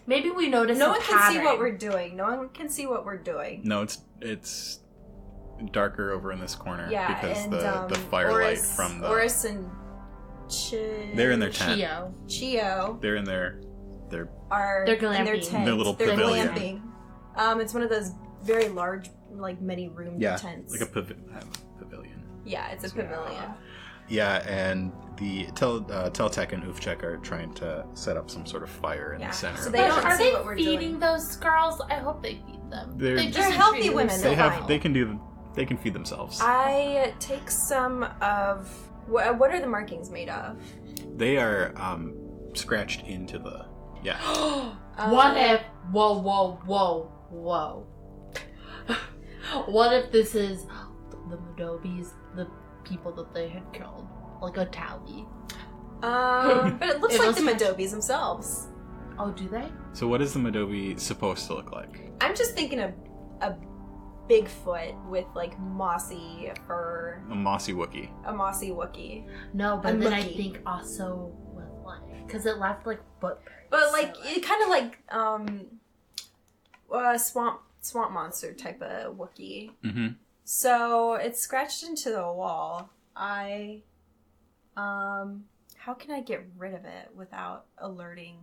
Speaker 3: Maybe we notice
Speaker 2: no
Speaker 3: a
Speaker 2: one can see what
Speaker 3: pattern.
Speaker 2: we're doing. No one can see what we're doing.
Speaker 1: No, it's darker over in this corner
Speaker 2: Yeah,
Speaker 1: because
Speaker 2: and
Speaker 1: the firelight
Speaker 2: Oris,
Speaker 1: from the
Speaker 2: Oris and
Speaker 1: they're in their tent.
Speaker 3: Chio.
Speaker 1: They're in their
Speaker 2: are
Speaker 3: They're
Speaker 2: in their
Speaker 3: glamping.
Speaker 2: tent.
Speaker 1: Their little
Speaker 2: They're
Speaker 1: pavilion.
Speaker 2: glamping. It's one of those very large, like many room tents.
Speaker 1: like a pavilion.
Speaker 2: Yeah, it's a pavilion.
Speaker 1: Yeah, and the Teltec and Ufchek are trying to set up some sort of fire in
Speaker 2: Yeah,
Speaker 1: the center.
Speaker 2: so
Speaker 1: of
Speaker 2: they
Speaker 1: the
Speaker 2: don't
Speaker 1: tent.
Speaker 3: Are
Speaker 2: see
Speaker 3: they
Speaker 2: what we're
Speaker 3: feeding
Speaker 2: doing.
Speaker 3: those girls? I hope they feed them.
Speaker 1: They're
Speaker 2: healthy
Speaker 3: treat
Speaker 2: women.
Speaker 3: them
Speaker 1: They
Speaker 2: They're
Speaker 1: have
Speaker 2: fine.
Speaker 1: they can feed themselves.
Speaker 2: I take some of what are the markings made of?
Speaker 1: They are scratched into the
Speaker 3: What if? Whoa. What if this is the Madobis, the people that they had killed, like a tally?
Speaker 2: But it looks
Speaker 3: It
Speaker 2: like
Speaker 3: looks
Speaker 2: the
Speaker 3: like-
Speaker 2: Madobis themselves.
Speaker 3: Oh, do they?
Speaker 1: So what is the Madobi supposed to look like?
Speaker 2: I'm just thinking of a Bigfoot with like mossy fur,
Speaker 1: A mossy Wookiee.
Speaker 2: a mossy Wookiee.
Speaker 3: No, but
Speaker 2: A
Speaker 3: then I
Speaker 2: Mookie.
Speaker 3: think also with like, because it left like footprints.
Speaker 2: But like
Speaker 3: so,
Speaker 2: it kind of like swamp monster type of Wookiee.
Speaker 1: Mm-hmm.
Speaker 2: So it's scratched into the wall. How can I get rid of it without alerting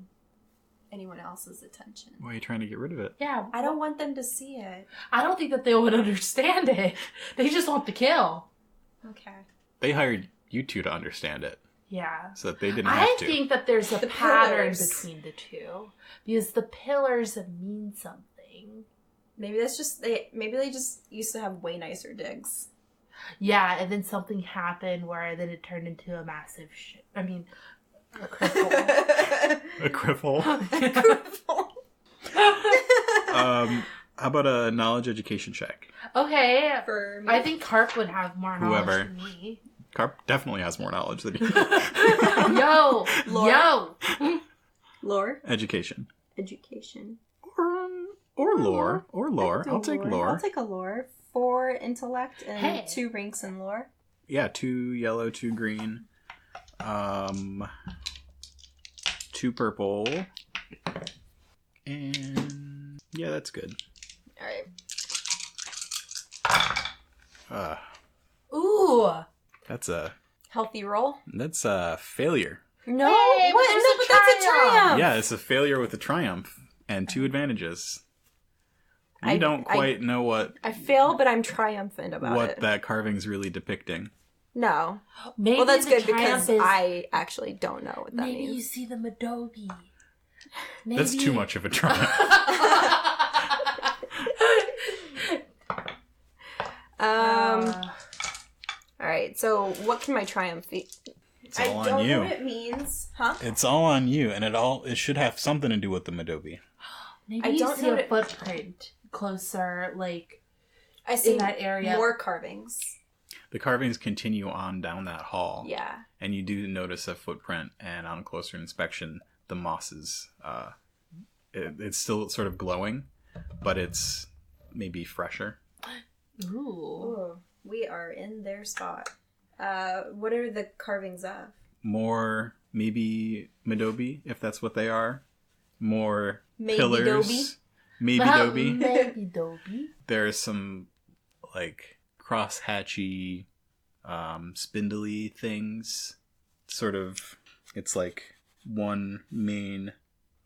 Speaker 2: anyone else's attention?
Speaker 1: Why are you trying to get rid of it?
Speaker 3: yeah,
Speaker 2: I don't want them to see it.
Speaker 3: I don't think that they would understand it. They just want the kill.
Speaker 2: Okay.
Speaker 1: They hired you two to understand it,
Speaker 3: Yeah.
Speaker 1: so that they didn't have
Speaker 3: I
Speaker 1: to.
Speaker 3: think that there's a
Speaker 2: The
Speaker 3: pattern
Speaker 2: pillars.
Speaker 3: between the two because the pillars mean something.
Speaker 2: Maybe that's just maybe they just used to have way nicer digs.
Speaker 3: Yeah, and then something happened where then it turned into a massive shit. I mean, a cripple.
Speaker 1: A cripple.
Speaker 2: For
Speaker 1: How about a knowledge education check?
Speaker 3: Okay,
Speaker 2: me.
Speaker 3: I think Karp would have more knowledge
Speaker 1: Whoever.
Speaker 3: than me.
Speaker 1: Karp definitely has more knowledge than you.
Speaker 3: Yo,
Speaker 2: Lore.
Speaker 3: yo.
Speaker 2: lore,
Speaker 1: Education.
Speaker 2: education,
Speaker 1: Or lore. Or lore. I'll take lore.
Speaker 2: I'll take a lore. 4 intellect and
Speaker 3: Hey.
Speaker 2: 2 ranks in lore.
Speaker 1: Yeah, 2 yellow, 2 green. 2 purple. And yeah, that's good.
Speaker 2: All right.
Speaker 3: Ooh.
Speaker 1: That's a
Speaker 2: Healthy roll.
Speaker 1: failure.
Speaker 2: No,
Speaker 3: Hey, but
Speaker 2: what?
Speaker 3: there's
Speaker 2: No,
Speaker 3: a
Speaker 2: but that's a
Speaker 3: triumph.
Speaker 2: triumph.
Speaker 1: Yeah, it's a failure with a triumph. and 2 advantages. You don't quite know what
Speaker 2: I fail, but I'm triumphant about it.
Speaker 1: that carving's really depicting.
Speaker 2: No.
Speaker 3: Maybe
Speaker 2: Well, that's
Speaker 3: the
Speaker 2: good because
Speaker 3: triumph is,
Speaker 2: I actually don't know what that
Speaker 3: maybe
Speaker 2: means.
Speaker 3: you see the Madobi. Maybe...
Speaker 1: That's too much of a triumph.
Speaker 2: All right. So, what can my triumph be?
Speaker 1: It's all
Speaker 2: I don't
Speaker 1: on you.
Speaker 2: know what it means, huh?
Speaker 1: It's all on you, and it should have something to do with the Madobi.
Speaker 3: Maybe
Speaker 2: I
Speaker 3: you
Speaker 2: don't
Speaker 3: see
Speaker 2: know
Speaker 3: a
Speaker 2: what
Speaker 3: footprint closer, like
Speaker 2: I see
Speaker 3: in that area.
Speaker 2: more carvings.
Speaker 1: The carvings continue on down that hall.
Speaker 2: Yeah.
Speaker 1: And you do notice a footprint, and on closer inspection, the moss is, it's still sort of glowing, but it's maybe fresher.
Speaker 3: Ooh.
Speaker 2: Ooh, we are in their spot. What are the carvings of?
Speaker 1: More, maybe Madobi, if that's what they are. More
Speaker 2: Maybe
Speaker 1: pillars.
Speaker 2: Dobie?
Speaker 1: Maybe Dobie.
Speaker 3: Maybe Dobie.
Speaker 1: There's some, like, cross-hatchy, spindly things. Sort of, it's like one main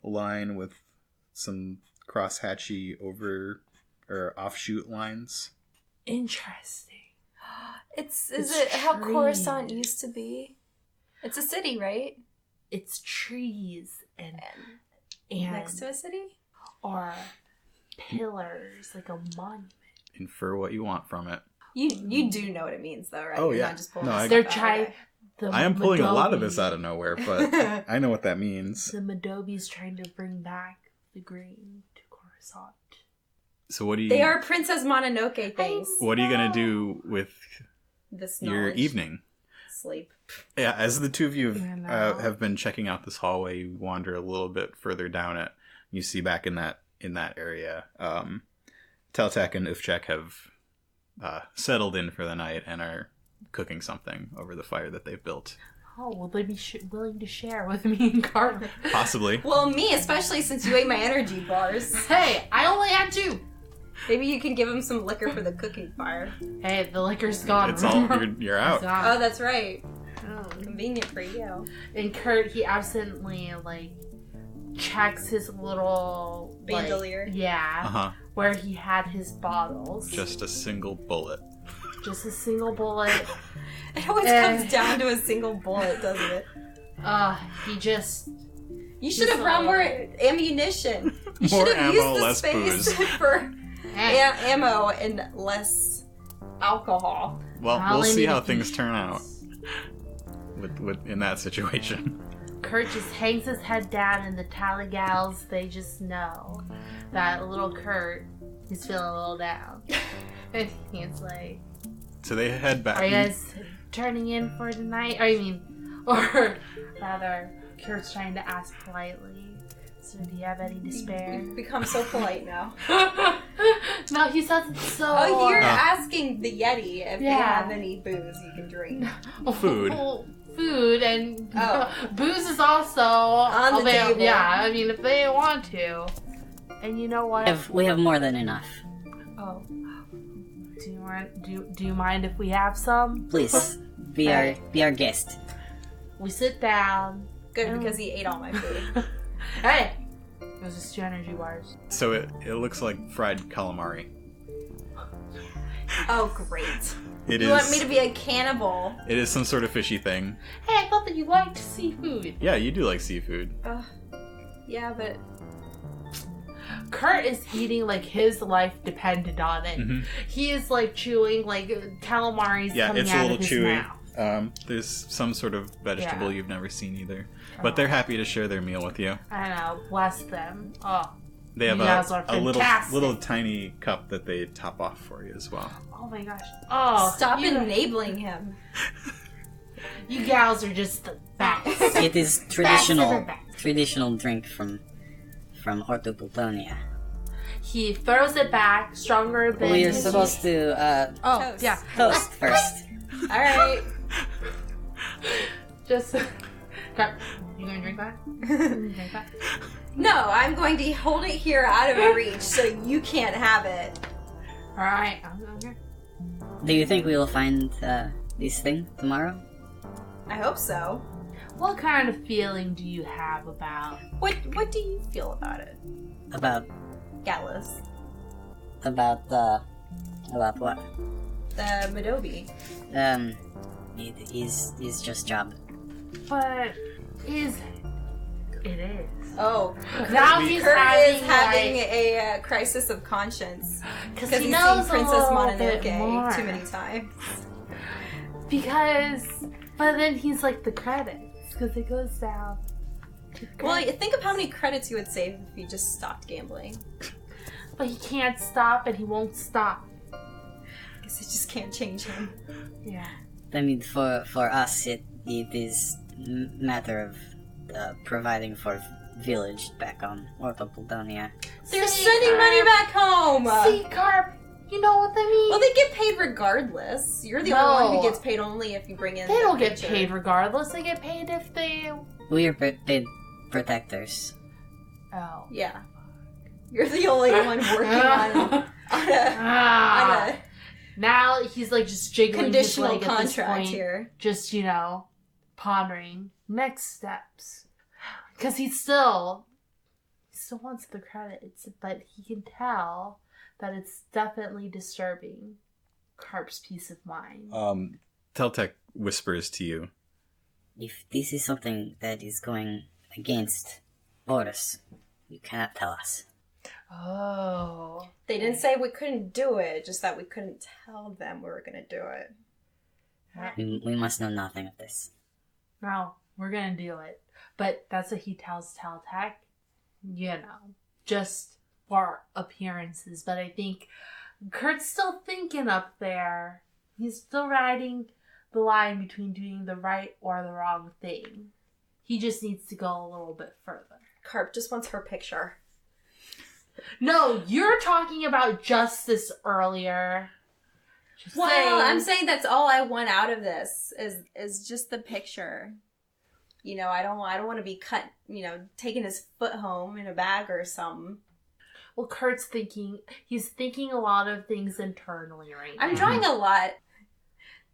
Speaker 1: line with some cross-hatchy offshoot lines.
Speaker 3: Interesting.
Speaker 2: Is
Speaker 3: It's
Speaker 2: it how
Speaker 3: trees.
Speaker 2: Coruscant used to be? It's a city, right?
Speaker 3: It's trees and
Speaker 2: Next to a city?
Speaker 3: or pillars, like a monument.
Speaker 1: Infer what you want from it.
Speaker 2: You do know what it means, though, right?
Speaker 1: Oh,
Speaker 2: You're
Speaker 1: yeah.
Speaker 2: not just pulling
Speaker 1: No,
Speaker 2: this
Speaker 1: I-
Speaker 3: They're
Speaker 2: stuff out,
Speaker 3: trying.
Speaker 2: okay.
Speaker 1: I am pulling a lot of this
Speaker 3: Madobi-
Speaker 1: out of nowhere, but I know what that means.
Speaker 3: The Madobi's trying to bring back the green to Coruscant.
Speaker 1: So what do you...
Speaker 2: They are Princess Mononoke things.
Speaker 1: What are you going to do with
Speaker 2: This
Speaker 1: your
Speaker 2: knowledge.
Speaker 1: evening?
Speaker 2: Sleep.
Speaker 1: Yeah, as the two of you
Speaker 3: I know.
Speaker 1: have been checking out this hallway, you wander a little bit further down it. You see back in that area, Teltek and Ufchek have settled in for the night and are cooking something over the fire that they've built.
Speaker 3: Oh, will they be willing to share with me and Karp?
Speaker 1: Possibly.
Speaker 2: Well, me, especially since you ate my energy bars.
Speaker 3: Hey, I only had 2.
Speaker 2: Maybe you can give him some liquor for the cooking fire.
Speaker 3: Hey, the liquor's gone.
Speaker 1: It's all
Speaker 3: remember?
Speaker 1: you're
Speaker 3: It's
Speaker 1: out.
Speaker 3: gone.
Speaker 2: Oh, that's right. Oh, convenient for you.
Speaker 3: And Kurt, he absently checks his little
Speaker 2: Bandolier?
Speaker 1: Uh-huh.
Speaker 3: where he had his bottles.
Speaker 1: Just a single bullet.
Speaker 3: Just a single bullet.
Speaker 2: It always comes down to a single bullet, doesn't it?
Speaker 3: He just.
Speaker 2: You should have brought more ammunition. You
Speaker 1: More
Speaker 2: should have
Speaker 1: ammo,
Speaker 2: used the
Speaker 1: less
Speaker 2: space
Speaker 1: booze.
Speaker 2: for ammo and less alcohol.
Speaker 1: Well,
Speaker 3: I
Speaker 1: we'll
Speaker 3: only
Speaker 1: see
Speaker 3: need
Speaker 1: how
Speaker 3: a few
Speaker 1: things turn out
Speaker 3: shots.
Speaker 1: with in that situation.
Speaker 3: Kurt just hangs his head down, and the tally gals, they just know that little Kurt is feeling a little down. And he's like,
Speaker 1: So they head back.
Speaker 3: are you guys turning in for tonight? Or rather, Kurt's trying to ask politely. So do you have any to spare?
Speaker 2: You've become so polite now.
Speaker 3: No, he says it's so...
Speaker 2: Oh, you're asking the Yeti if they
Speaker 3: Yeah.
Speaker 2: have any booze you can drink.
Speaker 1: Food.
Speaker 3: Food and
Speaker 2: Oh.
Speaker 3: booze is also
Speaker 2: On the
Speaker 3: available.
Speaker 2: table.
Speaker 3: Yeah, I mean, if they want to. And you know what?
Speaker 5: We have more than enough.
Speaker 3: Oh. Do you mind if we have some?
Speaker 5: Please, be our guest.
Speaker 3: We sit down.
Speaker 2: Good, because he ate all my food.
Speaker 3: Hey! Those are 2 energy bars.
Speaker 1: So it looks like fried calamari.
Speaker 2: Oh, great.
Speaker 1: It
Speaker 2: You
Speaker 1: is.
Speaker 2: want me to be a cannibal?
Speaker 1: It is some sort of fishy thing.
Speaker 3: Hey, I thought that you liked seafood.
Speaker 1: Yeah, you do like seafood.
Speaker 2: Yeah, but
Speaker 3: Kurt is eating like his life depended on it.
Speaker 1: Mhm.
Speaker 3: He is like chewing like calamari's
Speaker 1: Yeah,
Speaker 3: coming
Speaker 1: it's
Speaker 3: out
Speaker 1: a little
Speaker 3: of his
Speaker 1: chewy.
Speaker 3: mouth.
Speaker 1: There's some sort of vegetable
Speaker 3: Yeah.
Speaker 1: you've never seen either, but they're happy to share their meal with you.
Speaker 3: I don't know. Bless them. Oh,
Speaker 1: They have
Speaker 3: You guys are
Speaker 1: a little
Speaker 3: fantastic.
Speaker 1: tiny cup that they top off for you as well.
Speaker 3: oh my gosh. Oh,
Speaker 2: stop
Speaker 3: you,
Speaker 2: enabling him.
Speaker 3: you gals are just the best.
Speaker 5: It is
Speaker 3: Best of the best.
Speaker 5: traditional drink from Orthopolponia.
Speaker 3: He throws it back, stronger than
Speaker 5: We are
Speaker 3: his-
Speaker 5: supposed to
Speaker 3: Oh,
Speaker 2: Toast.
Speaker 3: yeah.
Speaker 5: toast first.
Speaker 2: All right.
Speaker 3: Just. Kurt, you gonna drink that? Drink that?
Speaker 2: No, I'm going to hold it here out of reach so you can't have it.
Speaker 3: Alright, okay.
Speaker 5: Do you think we will find this thing tomorrow?
Speaker 2: I hope so.
Speaker 3: What kind of feeling do you have about...
Speaker 2: What do you feel about it,
Speaker 5: About
Speaker 2: Gallus?
Speaker 5: about what?
Speaker 2: The Madobi.
Speaker 5: He's just job.
Speaker 3: But it is.
Speaker 2: Oh,
Speaker 3: Now he's
Speaker 2: Kurt is
Speaker 3: having
Speaker 2: having
Speaker 3: like,
Speaker 2: a crisis of conscience
Speaker 3: because
Speaker 2: because
Speaker 3: he
Speaker 2: he's
Speaker 3: knows
Speaker 2: seen Princess
Speaker 3: a little bit more.
Speaker 2: Mononoke too many times.
Speaker 3: But then he's like the credits because it goes down.
Speaker 2: Well, think of how many credits you would save if you just stopped gambling.
Speaker 3: But he can't stop and he won't stop.
Speaker 2: I guess it just can't change him.
Speaker 3: Yeah.
Speaker 5: I mean, for us, it is matter of providing for village back on Orthopoldonia.
Speaker 2: They're sending money back home!
Speaker 3: See, Karp, you know what I mean?
Speaker 2: Well, they get paid regardless. You're the only one who gets paid only if you bring in
Speaker 3: They
Speaker 2: the
Speaker 3: don't get
Speaker 2: creature.
Speaker 3: paid regardless. They get paid if they...
Speaker 5: We are paid protectors.
Speaker 3: Oh.
Speaker 2: Yeah. You're the only one working on a
Speaker 3: Now he's like just jiggling
Speaker 2: conditional
Speaker 3: his leg at this
Speaker 2: contract
Speaker 3: point,
Speaker 2: here.
Speaker 3: just pondering next steps, because he still wants the credits, but he can tell that it's definitely disturbing Karp's peace of mind.
Speaker 1: Teltec whispers to you.
Speaker 5: If this is something that is going against orders, you cannot tell us.
Speaker 3: Oh,
Speaker 2: They didn't say we couldn't do it, just that we couldn't tell them we were going to do it.
Speaker 5: We must know nothing of this.
Speaker 3: no, we're gonna do it. But that's what he tells Teltec, just for appearances. But I think Kurt's still thinking up there. He's still riding the line between doing the right or the wrong thing. He just needs to go a little bit further.
Speaker 2: Karp just wants her picture.
Speaker 3: No, you're talking about justice earlier. Just
Speaker 2: Well,
Speaker 3: saying.
Speaker 2: I'm saying that's all I want out of this is just the picture. I don't want to be cut, taking his foot home in a bag or something.
Speaker 3: Well, Kurt's thinking a lot of things internally right now.
Speaker 2: I'm drawing a lot.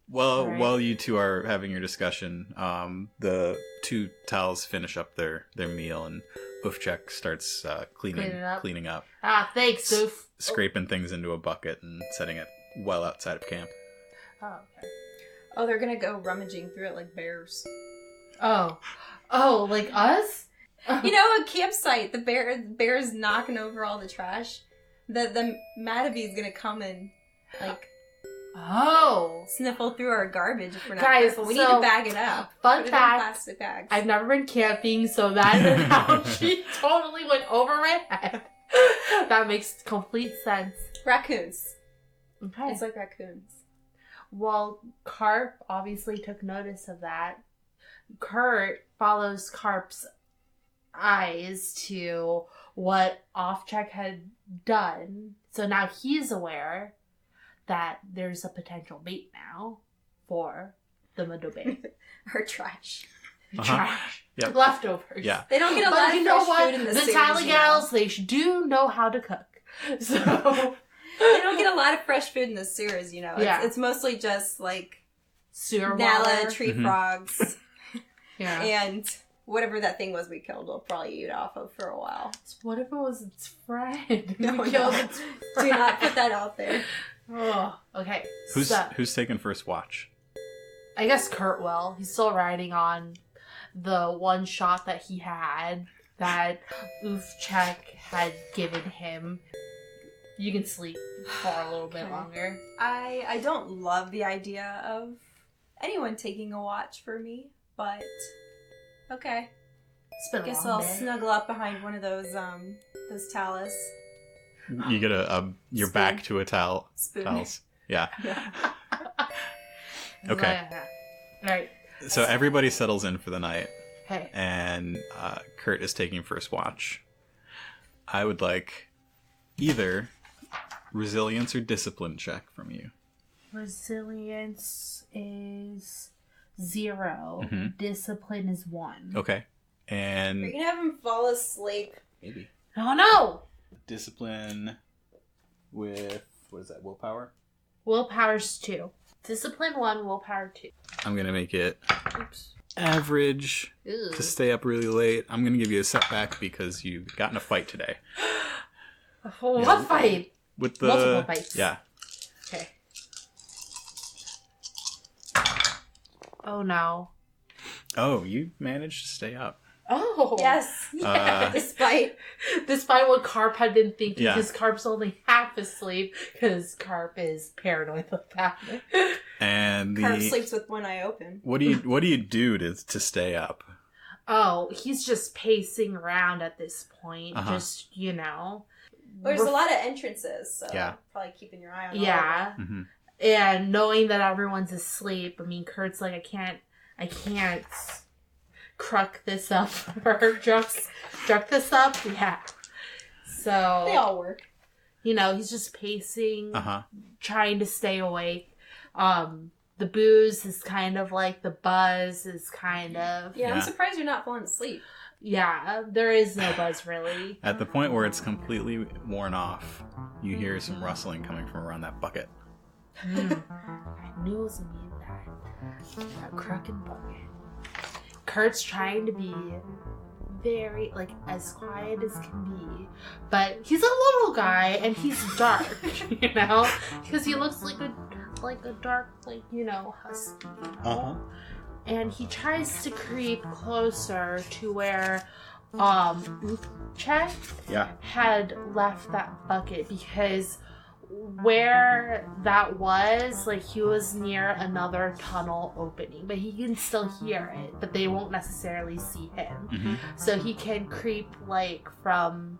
Speaker 1: Well,
Speaker 3: Right.
Speaker 1: while you two are having your discussion, the two Tals finish up their meal, and Ufchek starts cleaning up,
Speaker 3: Ah, thanks, Oof.
Speaker 1: scraping things into a bucket and setting it well outside of camp.
Speaker 3: Oh, okay.
Speaker 2: Oh, they're gonna go rummaging through it like bears.
Speaker 3: Oh, like us?
Speaker 2: A campsite. The bear's knocking over all the trash. The Matavi's gonna come and sniffle through our garbage if we're not
Speaker 3: Guys,
Speaker 2: careful. We need to bag it up.
Speaker 3: Fun
Speaker 2: Put it in
Speaker 3: fact,
Speaker 2: plastic bags.
Speaker 3: I've never been camping, so that analogy totally went over my head. That makes complete sense.
Speaker 2: Raccoons.
Speaker 3: Okay.
Speaker 2: It's like raccoons.
Speaker 3: Well, Karp obviously took notice of that. Kurt follows Karp's eyes to what Offcheck had done. So now he's aware that there's a potential bait now for the Madobe.
Speaker 2: Or trash.
Speaker 3: Trash.
Speaker 1: Yep.
Speaker 3: Leftovers.
Speaker 1: Yeah.
Speaker 2: They don't get a
Speaker 3: But
Speaker 2: lot
Speaker 3: you
Speaker 2: of
Speaker 3: know
Speaker 2: fresh
Speaker 3: what?
Speaker 2: food in
Speaker 3: The
Speaker 2: the
Speaker 3: Tally Gals, they do know how to cook. So
Speaker 2: They don't get a lot of fresh food in the sewers,
Speaker 3: Yeah.
Speaker 2: It's mostly just
Speaker 3: sewer
Speaker 2: Nala,
Speaker 3: water.
Speaker 2: tree
Speaker 1: Mhm.
Speaker 2: frogs,
Speaker 3: Yeah.
Speaker 2: and whatever that thing was we killed, we'll probably eat off of for a while.
Speaker 3: What if it was its friend?
Speaker 2: No,
Speaker 3: We killed
Speaker 2: no.
Speaker 3: its
Speaker 2: Do not
Speaker 3: friend.
Speaker 2: put that out there.
Speaker 3: Oh, okay.
Speaker 1: Who's taking first watch?
Speaker 3: I guess Kurt will. He's still riding on the one shot that he had that Ufchek had given him. You can sleep for a little bit
Speaker 2: Okay.
Speaker 3: longer.
Speaker 2: I don't love the idea of anyone taking a watch for me, but okay.
Speaker 3: It's been a
Speaker 2: Guess
Speaker 3: long
Speaker 2: I'll
Speaker 3: day.
Speaker 2: snuggle up behind one of those talus.
Speaker 1: You get your
Speaker 2: Spoon.
Speaker 1: back to a
Speaker 2: Spoon.
Speaker 1: towels. Yeah.
Speaker 2: Yeah.
Speaker 1: Okay.
Speaker 3: Alright.
Speaker 1: So everybody settles in for the night,
Speaker 3: Hey.
Speaker 1: and Kurt is taking first watch. I would like either resilience or discipline check from you.
Speaker 3: Resilience is 0.
Speaker 1: Mhm.
Speaker 3: Discipline is 1.
Speaker 1: Okay.
Speaker 2: We're
Speaker 1: And
Speaker 2: gonna have him fall asleep.
Speaker 1: maybe
Speaker 3: Oh no!
Speaker 1: discipline with, what is that, willpower?
Speaker 3: Willpower's 2. Discipline 1, willpower 2.
Speaker 1: I'm going to make it
Speaker 3: Oops.
Speaker 1: average
Speaker 3: Ew.
Speaker 1: to stay up really late. I'm going to give you a setback because you got in a fight today.
Speaker 3: What fight?
Speaker 1: With the
Speaker 3: Multiple fights.
Speaker 1: Yeah.
Speaker 3: Okay. Oh no.
Speaker 1: Oh, you managed to stay up.
Speaker 3: Oh.
Speaker 2: Yes. Despite
Speaker 3: what Karp had been thinking,
Speaker 1: Yeah.
Speaker 3: because Karp's only half asleep, because Karp is paranoid like that.
Speaker 1: And
Speaker 2: Karp sleeps with one eye open.
Speaker 1: What do you do to stay up?
Speaker 3: Oh, he's just pacing around at this point.
Speaker 1: Uh-huh.
Speaker 3: Just,
Speaker 2: There's a lot of entrances, so
Speaker 1: Yeah.
Speaker 2: probably keeping your eye on all of
Speaker 3: Yeah.
Speaker 1: Mm-hmm.
Speaker 3: And knowing that everyone's asleep, I mean, Kurt's like, I can't cruck this up or druck this up. Yeah. So
Speaker 2: them. They all work.
Speaker 3: he's just pacing,
Speaker 1: Uh-huh.
Speaker 3: trying to stay awake. The booze is kind of like the buzz is kind of
Speaker 2: Yeah, I'm
Speaker 1: Yeah.
Speaker 2: surprised you're not falling asleep.
Speaker 3: yeah. There is no buzz really.
Speaker 1: At the point where it's completely worn off, you hear some rustling coming from around that bucket.
Speaker 3: I knew it was gonna be that cracking bucket. Kurt's trying to be very, as quiet as can be. But he's a little guy, and he's dark, Because he looks like a dark, husky,
Speaker 1: Uh-huh.
Speaker 3: And he tries to creep closer to where, Uchek
Speaker 1: Yeah.
Speaker 3: had left that bucket, because where that was, he was near another tunnel opening, but he can still hear it, but they won't necessarily see him.
Speaker 1: Mm-hmm.
Speaker 3: So he can creep, from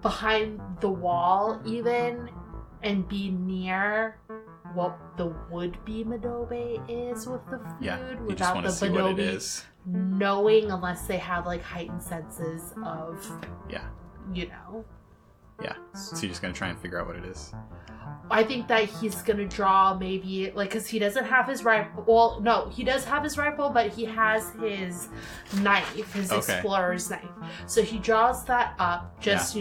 Speaker 3: behind the wall even, and be near what the would-be Madobe is with the food,
Speaker 1: Yeah. You just
Speaker 3: without
Speaker 1: want
Speaker 3: the
Speaker 1: to see what it
Speaker 3: Madobe
Speaker 1: is.
Speaker 3: knowing, unless they have, heightened senses of,
Speaker 1: Yeah. Yeah. So you're just gonna try and figure out what it is.
Speaker 3: I think that he's gonna draw maybe, because he doesn't have his rifle. Well, no, he does have his rifle, but he has his knife, his
Speaker 1: Okay.
Speaker 3: explorer's knife. So he draws that up just,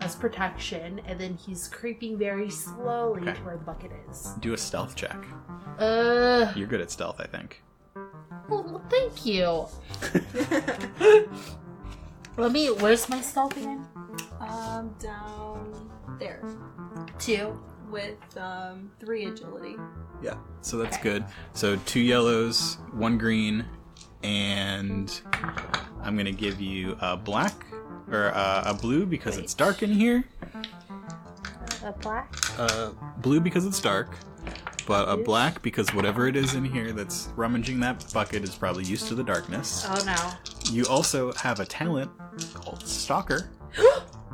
Speaker 3: as protection, and then he's creeping very slowly
Speaker 1: Okay.
Speaker 3: to where the bucket is.
Speaker 1: Do a stealth check.
Speaker 3: Well,
Speaker 1: You're good at stealth, I think.
Speaker 3: thank you. Where's my stealth again?
Speaker 2: Down there
Speaker 3: 2.
Speaker 2: with 3 agility.
Speaker 1: Yeah. So that's good. So 2 yellows, 1 green, and I'm gonna give you a black or a blue because it's dark in here.
Speaker 3: A black?
Speaker 1: Blue because it's dark, but a black because whatever it is in here that's rummaging that bucket is probably used to the darkness.
Speaker 3: Oh no.
Speaker 1: You also have a talent called Stalker,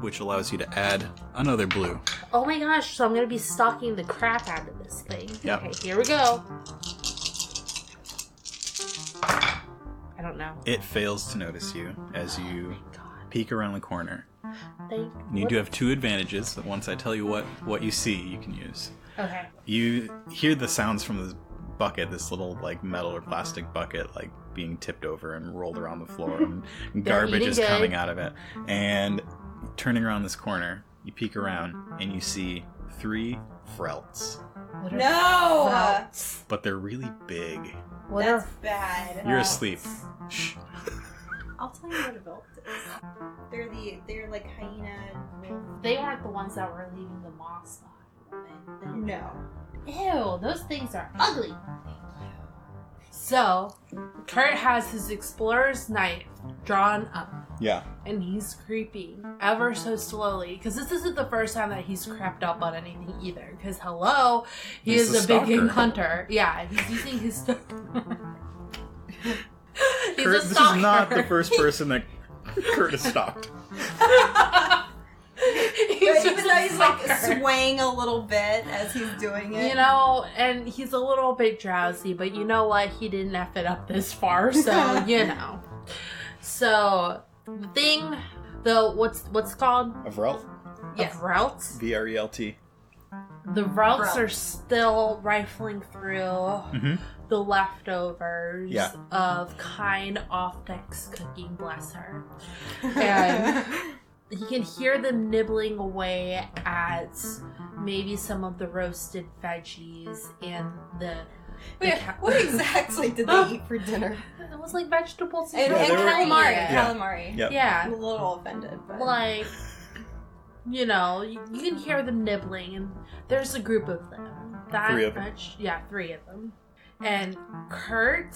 Speaker 1: which allows you to add another blue.
Speaker 3: Oh my gosh, so I'm gonna be stalking the crap out of this thing.
Speaker 1: Yep.
Speaker 3: Okay, here we go. I don't know.
Speaker 1: It fails to notice you as you peek around the corner. You need to have 2 advantages that once I tell you what you see, you can use.
Speaker 3: Okay.
Speaker 1: You hear the sounds from this bucket, this little metal or plastic bucket, being tipped over and rolled around the floor, and garbage is
Speaker 3: eating good.
Speaker 1: coming out of it. And turning around this corner, you peek around and you see 3 Frelts.
Speaker 3: What are
Speaker 2: No!
Speaker 3: Frelts?
Speaker 1: But they're really big.
Speaker 3: What
Speaker 2: That's
Speaker 3: are
Speaker 2: bad.
Speaker 1: You're
Speaker 3: Frelts?
Speaker 1: asleep. Shh.
Speaker 2: I'll tell you what a Velt is. They're like hyena.
Speaker 3: They aren't the ones that were leaving the moss behind.
Speaker 2: No.
Speaker 3: Ew, those things are ugly. So, Kurt has his explorer's knife drawn up,
Speaker 1: Yeah.
Speaker 3: and he's creeping ever so slowly, because this isn't the first time that he's crept up on anything either, because hello, he
Speaker 1: He's
Speaker 3: is
Speaker 1: a
Speaker 3: a big game
Speaker 1: stalker.
Speaker 3: hunter. Yeah, he's using his He's
Speaker 1: Kurt,
Speaker 3: a
Speaker 1: this is
Speaker 3: stalker.
Speaker 1: not the first person that Kurt has stalked.
Speaker 3: He's
Speaker 2: Even
Speaker 3: just
Speaker 2: though
Speaker 3: a
Speaker 2: he's
Speaker 3: stalker.
Speaker 2: swaying a little bit as he's doing it.
Speaker 3: And he's a little bit drowsy, but you know what? He didn't F it up this far, so, So, the thing, what's it called?
Speaker 1: A Vrelt?
Speaker 2: Yes.
Speaker 3: Of Vrelts?
Speaker 1: V-R-E-L-T.
Speaker 3: The Vrelts
Speaker 2: Vrelts.
Speaker 3: are still rifling through
Speaker 1: Mm-hmm.
Speaker 3: the leftovers
Speaker 1: Yeah.
Speaker 3: of kind Optics cooking, bless her. And he can hear them nibbling away at maybe some of the roasted veggies and the
Speaker 2: Wait, what exactly did they eat for dinner?
Speaker 3: It was like vegetables
Speaker 2: And
Speaker 1: Yeah, they were-
Speaker 2: calamari.
Speaker 1: Yeah.
Speaker 2: Calamari.
Speaker 1: Yep.
Speaker 3: Yeah.
Speaker 2: I'm a little offended, but
Speaker 3: Like, you know, you can hear them nibbling, and there's a group of them. That
Speaker 1: 3 of them.
Speaker 3: much, yeah, 3 of them. And Kurt,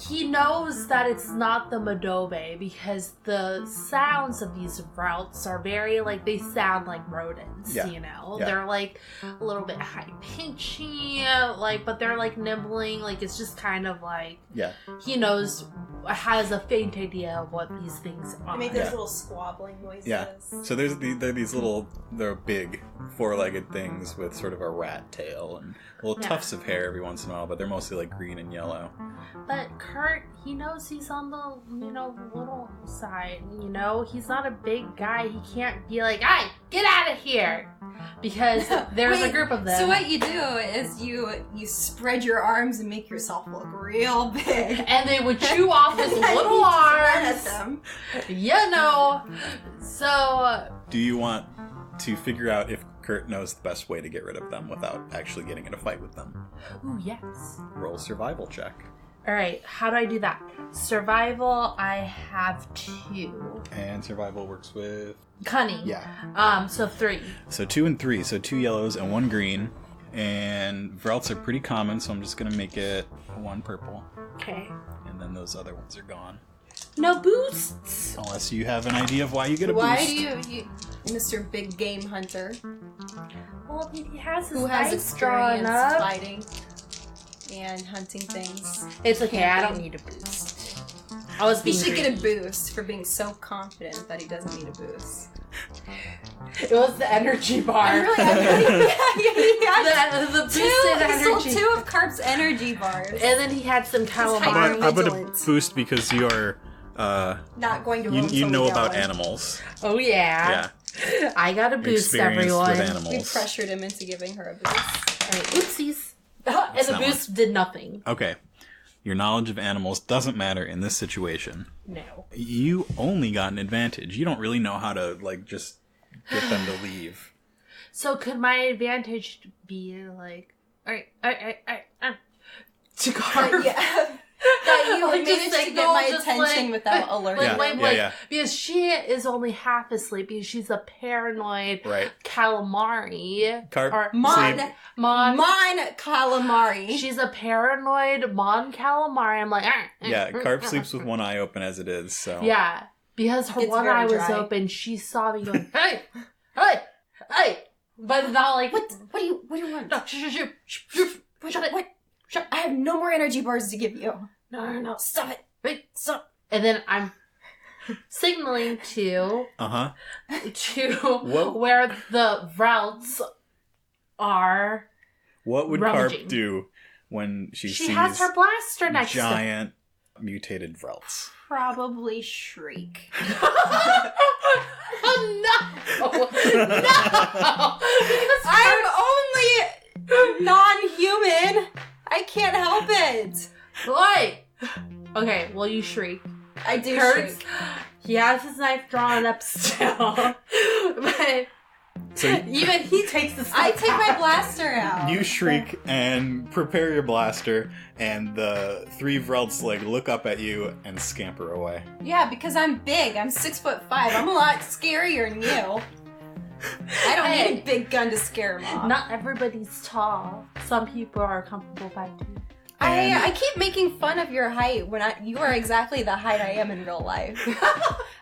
Speaker 3: he knows that it's not the Madobe because the sounds of these routes are very, like, they sound like rodents,
Speaker 1: Yeah.
Speaker 3: you know?
Speaker 1: Yeah.
Speaker 3: They're, like, a little bit high-pitchy, like, but they're, like, nibbling. Like, it's just kind of, like,
Speaker 1: Yeah.
Speaker 3: he knows, has a faint idea of what these things are.
Speaker 2: they make those
Speaker 1: Yeah.
Speaker 2: little squabbling noises.
Speaker 1: Yeah. So they're these little, they're big 4-legged things with sort of a rat tail and little
Speaker 3: Yeah.
Speaker 1: tufts of hair every once in a while, but they're mostly like green and yellow.
Speaker 3: But Kurt, he knows he's on the, little side, He's not a big guy. He can't be like, "Hey, get out of here!" Because there's a
Speaker 2: Wait,
Speaker 3: group of them.
Speaker 2: So what you do is you spread your arms and make yourself look real big.
Speaker 3: And they would chew off his
Speaker 2: And then
Speaker 3: little
Speaker 2: you run
Speaker 3: arms.
Speaker 2: at them.
Speaker 3: So,
Speaker 1: Do you want to figure out if Kurt knows the best way to get rid of them without actually getting in a fight with them?
Speaker 3: ooh, yes.
Speaker 1: Roll a survival check.
Speaker 3: Alright, how do I do that? Survival, I have 2.
Speaker 1: And survival works with...
Speaker 3: Cunning.
Speaker 1: Yeah.
Speaker 3: So 3.
Speaker 1: So 2 and 3. So 2 yellows and 1 green. And Vrelts are pretty common, so I'm just going to make it 1 purple.
Speaker 3: Okay.
Speaker 1: And then those other ones are gone.
Speaker 3: No boosts!
Speaker 1: Unless you have an idea of why you get a
Speaker 2: Why
Speaker 1: boost.
Speaker 2: do you, Mr. Big Game Hunter,
Speaker 3: Well, he has his
Speaker 2: who has
Speaker 3: dice drawn
Speaker 2: experience
Speaker 3: up.
Speaker 2: fighting and hunting things?
Speaker 3: It's okay, I don't need a boost. I was
Speaker 2: He
Speaker 3: being
Speaker 2: should
Speaker 3: greedy.
Speaker 2: get a boost for being so confident that he doesn't need a boost.
Speaker 3: It was the energy bar.
Speaker 2: I'm really he had
Speaker 3: the boosted
Speaker 2: he sold
Speaker 3: energy.
Speaker 2: 2 of Karp's energy bars.
Speaker 3: And then he had some
Speaker 2: hyper-
Speaker 3: calamari.
Speaker 1: I'm gonna
Speaker 2: Vigilant.
Speaker 1: boost because you are...
Speaker 2: Not going to
Speaker 1: you
Speaker 2: roll
Speaker 1: you
Speaker 2: till
Speaker 1: know
Speaker 2: we get
Speaker 1: about
Speaker 2: one.
Speaker 1: animals.
Speaker 3: Oh yeah.
Speaker 1: Yeah.
Speaker 3: I got a boost,
Speaker 1: Experienced
Speaker 3: everyone.
Speaker 1: with
Speaker 2: We
Speaker 1: animals.
Speaker 2: pressured him into giving her a boost.
Speaker 3: Alright, oopsies. And the
Speaker 1: not
Speaker 3: boost did nothing.
Speaker 1: Okay. Your knowledge of animals doesn't matter in this situation.
Speaker 3: No.
Speaker 1: You only got an advantage. You don't really know how to, like, just get them to leave.
Speaker 3: So could my advantage be like, alright, to Karp?
Speaker 2: Yeah. That you
Speaker 3: Like,
Speaker 2: managed
Speaker 3: just
Speaker 2: to get my
Speaker 3: just
Speaker 2: attention without alerting
Speaker 1: Yeah,
Speaker 2: him.
Speaker 1: yeah.
Speaker 3: Because she is only half asleep because she's a paranoid
Speaker 1: Right.
Speaker 3: calamari.
Speaker 1: Karp,
Speaker 3: Or
Speaker 1: sleep.
Speaker 3: Mon.
Speaker 2: Calamari.
Speaker 3: She's a paranoid Mon calamari. I'm like,
Speaker 1: Yeah, Karp sleeps with one eye open as it is, so...
Speaker 3: Yeah, because her
Speaker 2: It's
Speaker 3: one
Speaker 2: very
Speaker 3: eye was
Speaker 2: dry.
Speaker 3: open. She saw me going, hey, hey, hey, but not like
Speaker 2: What do you want?
Speaker 3: No, shut it.
Speaker 2: Shut. I have no more energy bars to give you.
Speaker 3: No.
Speaker 2: Stop it.
Speaker 3: Wait, stop. And then I'm signaling to
Speaker 1: Uh-huh. Whoa.
Speaker 3: where the routes are.
Speaker 1: What would
Speaker 3: Rummaging.
Speaker 1: Karp do when she
Speaker 3: She
Speaker 1: sees
Speaker 3: has her blaster next
Speaker 1: giant mutated Vrelts?
Speaker 2: Probably shriek.
Speaker 3: to. Oh no! No! Because
Speaker 2: I'm only non-human. I can't help it.
Speaker 3: Wait. Okay, well you shriek.
Speaker 2: I do
Speaker 3: Kurt's,
Speaker 2: shriek.
Speaker 3: he has his knife drawn up still, but
Speaker 1: So
Speaker 3: even he takes the.
Speaker 2: I take my blaster out.
Speaker 1: you shriek and prepare your blaster, and the 3 Vrelts, like, look up at you and scamper away.
Speaker 2: Yeah, because I'm big. I'm 6'5". I'm a lot scarier than you. I don't
Speaker 3: Hey.
Speaker 2: need a big gun to scare him off.
Speaker 3: Not everybody's tall. Some people are comfortable fighting.
Speaker 2: I keep making fun of your height when you are exactly the height I am in real life.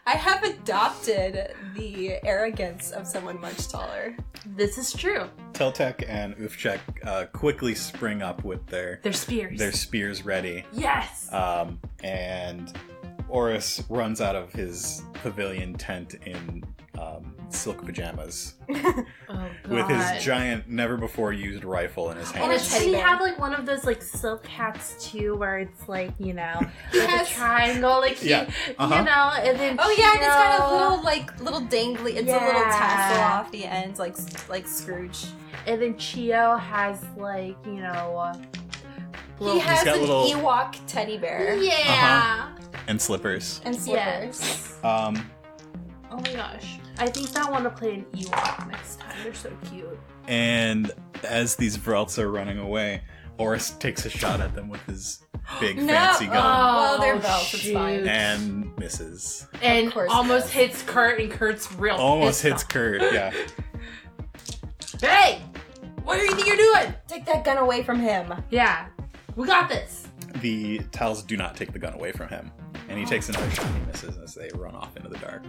Speaker 2: I have adopted the arrogance of someone much taller.
Speaker 3: This is true.
Speaker 1: Teltek and Ufchek quickly spring up with
Speaker 3: They're spears.
Speaker 1: their spears ready.
Speaker 3: Yes.
Speaker 1: And Oris runs out of his pavilion tent in silk pajamas
Speaker 3: Oh god.
Speaker 1: with his giant, never-before-used rifle in his
Speaker 3: And
Speaker 2: a
Speaker 1: hand.
Speaker 3: does
Speaker 2: teddy
Speaker 3: he
Speaker 2: bear.
Speaker 3: have like one of those like silk hats too, where it's like
Speaker 2: He
Speaker 3: like
Speaker 2: has-
Speaker 3: a triangle, like
Speaker 1: Yeah, uh-huh.
Speaker 3: and then
Speaker 2: Oh yeah, and it's got a little dangly. It's a little
Speaker 3: Yeah.
Speaker 2: tassel off the end, like Scrooge.
Speaker 3: and then Chio has like
Speaker 2: He
Speaker 3: little-
Speaker 2: has
Speaker 1: got
Speaker 2: an
Speaker 1: little-
Speaker 2: Ewok teddy bear
Speaker 3: yeah.
Speaker 1: And slippers.
Speaker 2: and slippers.
Speaker 3: Yes.
Speaker 1: Um,
Speaker 3: Oh my gosh. I think I want to play an Ewok next time. They're so cute.
Speaker 1: and as these Vrelts are running away, Oris takes a shot at them with his big
Speaker 2: No.
Speaker 1: fancy gun
Speaker 2: Well, they're belts, it's
Speaker 3: shoot.
Speaker 2: fine.
Speaker 1: and misses.
Speaker 3: And
Speaker 2: Of course
Speaker 3: almost
Speaker 2: it
Speaker 3: hits Kurt, and Kurt's real
Speaker 1: Almost
Speaker 3: pissed
Speaker 1: hits
Speaker 3: off.
Speaker 1: Kurt, yeah.
Speaker 3: Hey! What do you think you're doing?
Speaker 2: Take that gun away from him.
Speaker 3: Yeah. We got this.
Speaker 1: The Tals do not take the gun away from him, and he
Speaker 3: Oh.
Speaker 1: takes another shot and he misses as they run off into the dark.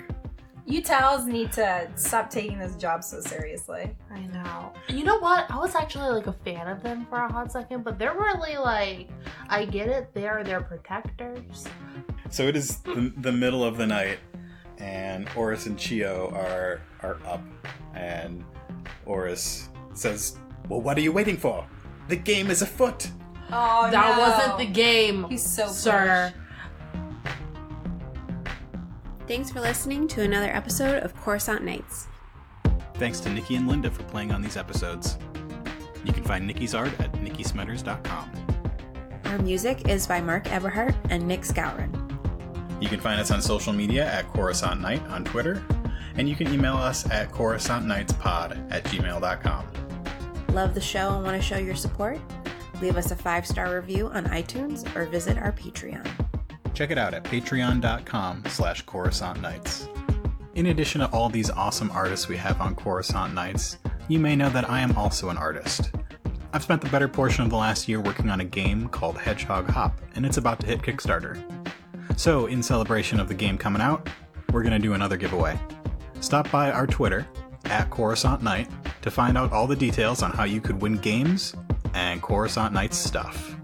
Speaker 2: You Tals need to stop taking this job so seriously.
Speaker 3: I know. You know what? I was actually like a fan of them for a hot second, but they're really like, I get it. They are their protectors.
Speaker 1: So it is the middle of the night, and Oris and Chio are up, and Oris says, "Well, what are you waiting for? The game is afoot."
Speaker 2: Oh,
Speaker 3: That wasn't the game,
Speaker 2: He's so
Speaker 3: sir.
Speaker 6: Thanks for listening to another episode of Coruscant Nights.
Speaker 1: Thanks to Nikki and Linda for playing on these episodes. You can find Nikki's art at nikkismetters.com.
Speaker 6: Our music is by Mark Eberhardt and Nick Scourin.
Speaker 1: You can find us on social media at Coruscant Night on Twitter, and you can email us at coruscantnightspod@gmail.com.
Speaker 6: Love the show and want to show your support? Leave us a 5-star review on iTunes or visit our Patreon.
Speaker 1: Check it out at patreon.com/Coruscant Nights. In addition to all these awesome artists we have on Coruscant Nights, you may know that I am also an artist. I've spent the better portion of the last year working on a game called Hedgehog Hop, and it's about to hit Kickstarter. So, in celebration of the game coming out, we're going to do another giveaway. Stop by our Twitter, at Coruscant Night, to find out all the details on how you could win games and Coruscant Nights stuff.